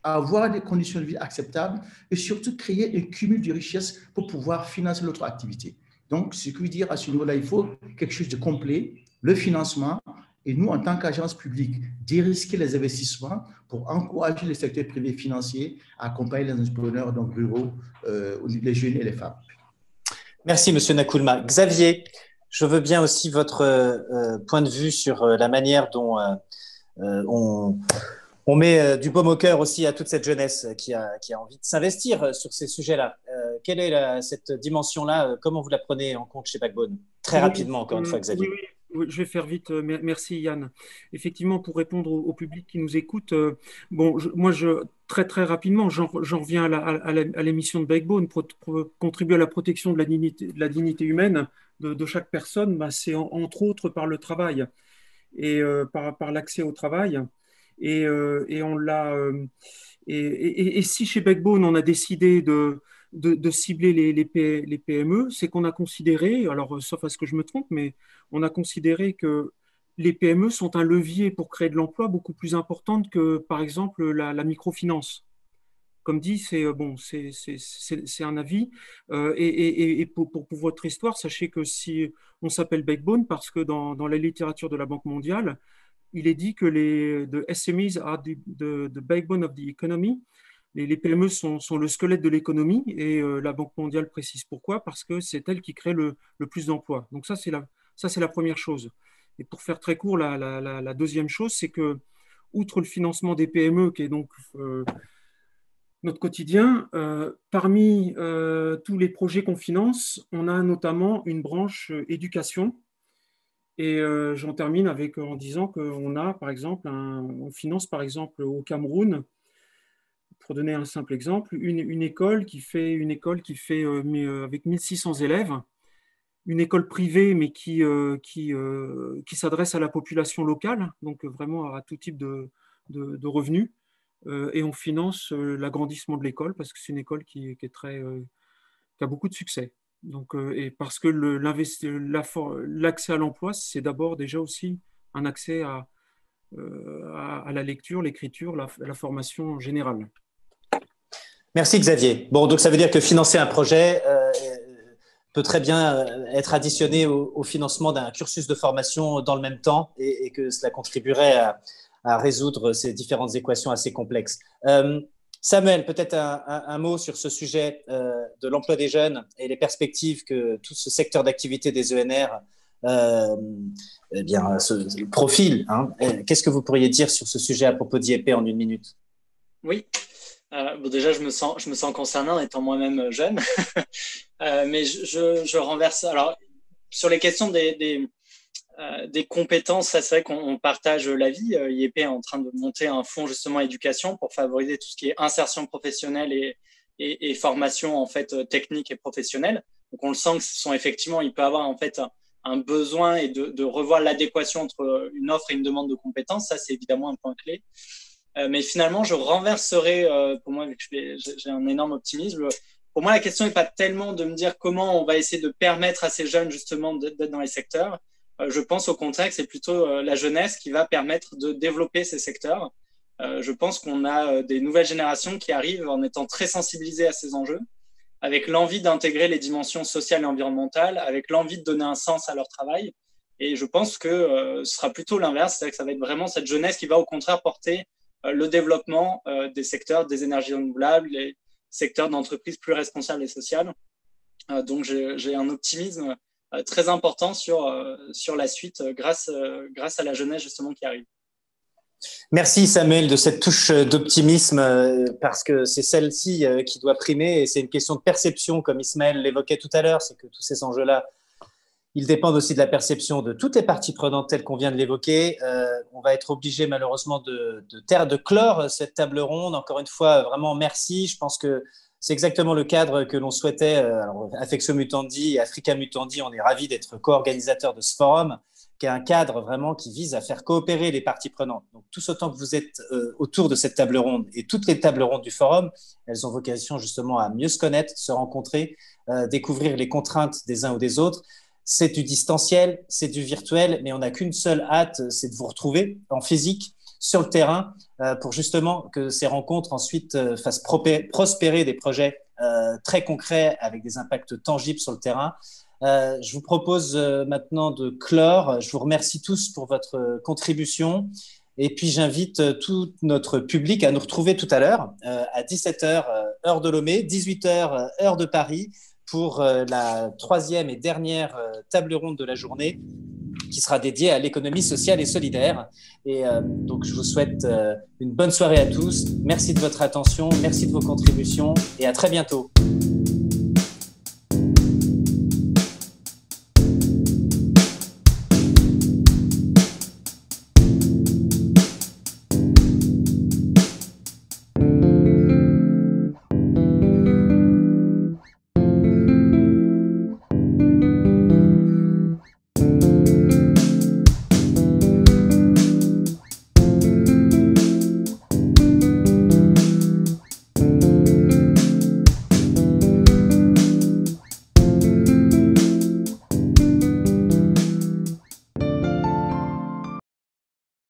avoir des conditions de vie acceptables et surtout créer un cumul de richesses pour pouvoir financer l'autre activité. Donc, ce que je veux dire à ce niveau-là, il faut quelque chose de complet, le financement, et nous, en tant qu'agence publique, dérisquer les investissements pour encourager le secteur privé financier à accompagner les entrepreneurs donc ruraux, les jeunes et les femmes. Merci, M. Nakulma. Xavier, je veux bien aussi votre point de vue sur la manière dont on met du baume au cœur aussi à toute cette jeunesse qui a envie de s'investir sur ces sujets-là. Quelle est cette dimension-là? Comment vous la prenez en compte chez Backbone? Très rapidement, encore une fois, Xavier. Oui, je vais faire vite. Merci Yann. Effectivement, pour répondre au public qui nous écoute, très très rapidement, j'en reviens à l'émission de Backbone pour contribuer à la protection de la dignité humaine de chaque personne. C'est entre autres par le travail et par l'accès au travail. Et on l'a. Et si chez Backbone on a décidé de cibler les PME, c'est qu'on a considéré, alors sauf à ce que je me trompe, mais on a considéré que les PME sont un levier pour créer de l'emploi beaucoup plus important que, par exemple, la microfinance. Comme dit, c'est un avis. Et pour votre histoire, sachez que si on s'appelle Backbone, parce que dans la littérature de la Banque mondiale, il est dit que the SMEs are the backbone of the economy. Les PME sont le squelette de l'économie et la Banque mondiale précise pourquoi, parce que c'est elles qui créent le plus d'emplois. Donc ça, c'est la première chose. Et pour faire très court, la deuxième chose, c'est que, outre le financement des PME, qui est donc notre quotidien, parmi tous les projets qu'on finance, on a notamment une branche éducation. Et j'en termine en disant qu'on a, par exemple, on finance par exemple au Cameroun, pour donner un simple exemple, une école qui fait avec 1600 élèves, une école privée mais qui s'adresse à la population locale, donc vraiment à tout type de revenus, et on finance l'agrandissement de l'école parce que c'est une école qui a beaucoup de succès. Donc, et parce que l'accès à l'emploi, c'est d'abord déjà aussi un accès à la lecture, l'écriture, la formation générale. Merci Xavier. Bon, donc ça veut dire que financer un projet peut très bien être additionné au financement d'un cursus de formation dans le même temps et que cela contribuerait à résoudre ces différentes équations assez complexes. Samuel, peut-être un mot sur ce sujet de l'emploi des jeunes et les perspectives que tout ce secteur d'activité des ENR se profile. Qu'est-ce que vous pourriez dire sur ce sujet à propos d'IEP en 1 minute? Oui. Déjà, je me sens concerné en étant moi-même jeune, mais je renverse. Alors, sur les questions des compétences, ça c'est vrai qu'on partage l'avis. IEP est en train de monter un fonds justement éducation pour favoriser tout ce qui est insertion professionnelle et formation en fait technique et professionnelle. Donc on le sent que ce sont effectivement, il peut avoir en fait un besoin et de revoir l'adéquation entre une offre et une demande de compétences. Ça c'est évidemment un point clé. Mais finalement, je renverserai, pour moi, vu que j'ai un énorme optimisme, pour moi, la question n'est pas tellement de me dire comment on va essayer de permettre à ces jeunes, justement, d'être dans les secteurs. Je pense au contraire que c'est plutôt la jeunesse qui va permettre de développer ces secteurs. Je pense qu'on a des nouvelles générations qui arrivent en étant très sensibilisées à ces enjeux, avec l'envie d'intégrer les dimensions sociales et environnementales, avec l'envie de donner un sens à leur travail. Et je pense que ce sera plutôt l'inverse, c'est-à-dire que ça va être vraiment cette jeunesse qui va au contraire porter le développement des secteurs des énergies renouvelables, les secteurs d'entreprises plus responsables et sociales. Donc, j'ai un optimisme très important sur la suite grâce à la jeunesse justement qui arrive. Merci Samuel de cette touche d'optimisme parce que c'est celle-ci qui doit primer et c'est une question de perception comme Ismaël l'évoquait tout à l'heure, c'est que tous ces enjeux-là ils dépendent aussi de la perception de toutes les parties prenantes telles qu'on vient de l'évoquer. On va être obligé malheureusement de clore cette table ronde. Encore une fois, vraiment merci. Je pense que c'est exactement le cadre que l'on souhaitait. Alors, Affectio Mutandi et Africa Mutandi, on est ravis d'être co-organisateurs de ce forum, qui est un cadre vraiment qui vise à faire coopérer les parties prenantes. Donc, tous autant que vous êtes autour de cette table ronde et toutes les tables rondes du forum, elles ont vocation justement à mieux se connaître, se rencontrer, découvrir les contraintes des uns ou des autres. C'est du distanciel, c'est du virtuel, mais on n'a qu'une seule hâte, c'est de vous retrouver en physique, sur le terrain, pour justement que ces rencontres ensuite fassent prospérer des projets très concrets avec des impacts tangibles sur le terrain. Je vous propose maintenant de clore. Je vous remercie tous pour votre contribution. Et puis, j'invite tout notre public à nous retrouver tout à l'heure à 17h, heure de Lomé, 18h, heure de Paris, pour la 3e et dernière table ronde de la journée qui sera dédiée à l'économie sociale et solidaire. Et donc, je vous souhaite une bonne soirée à tous. Merci de votre attention, merci de vos contributions et à très bientôt.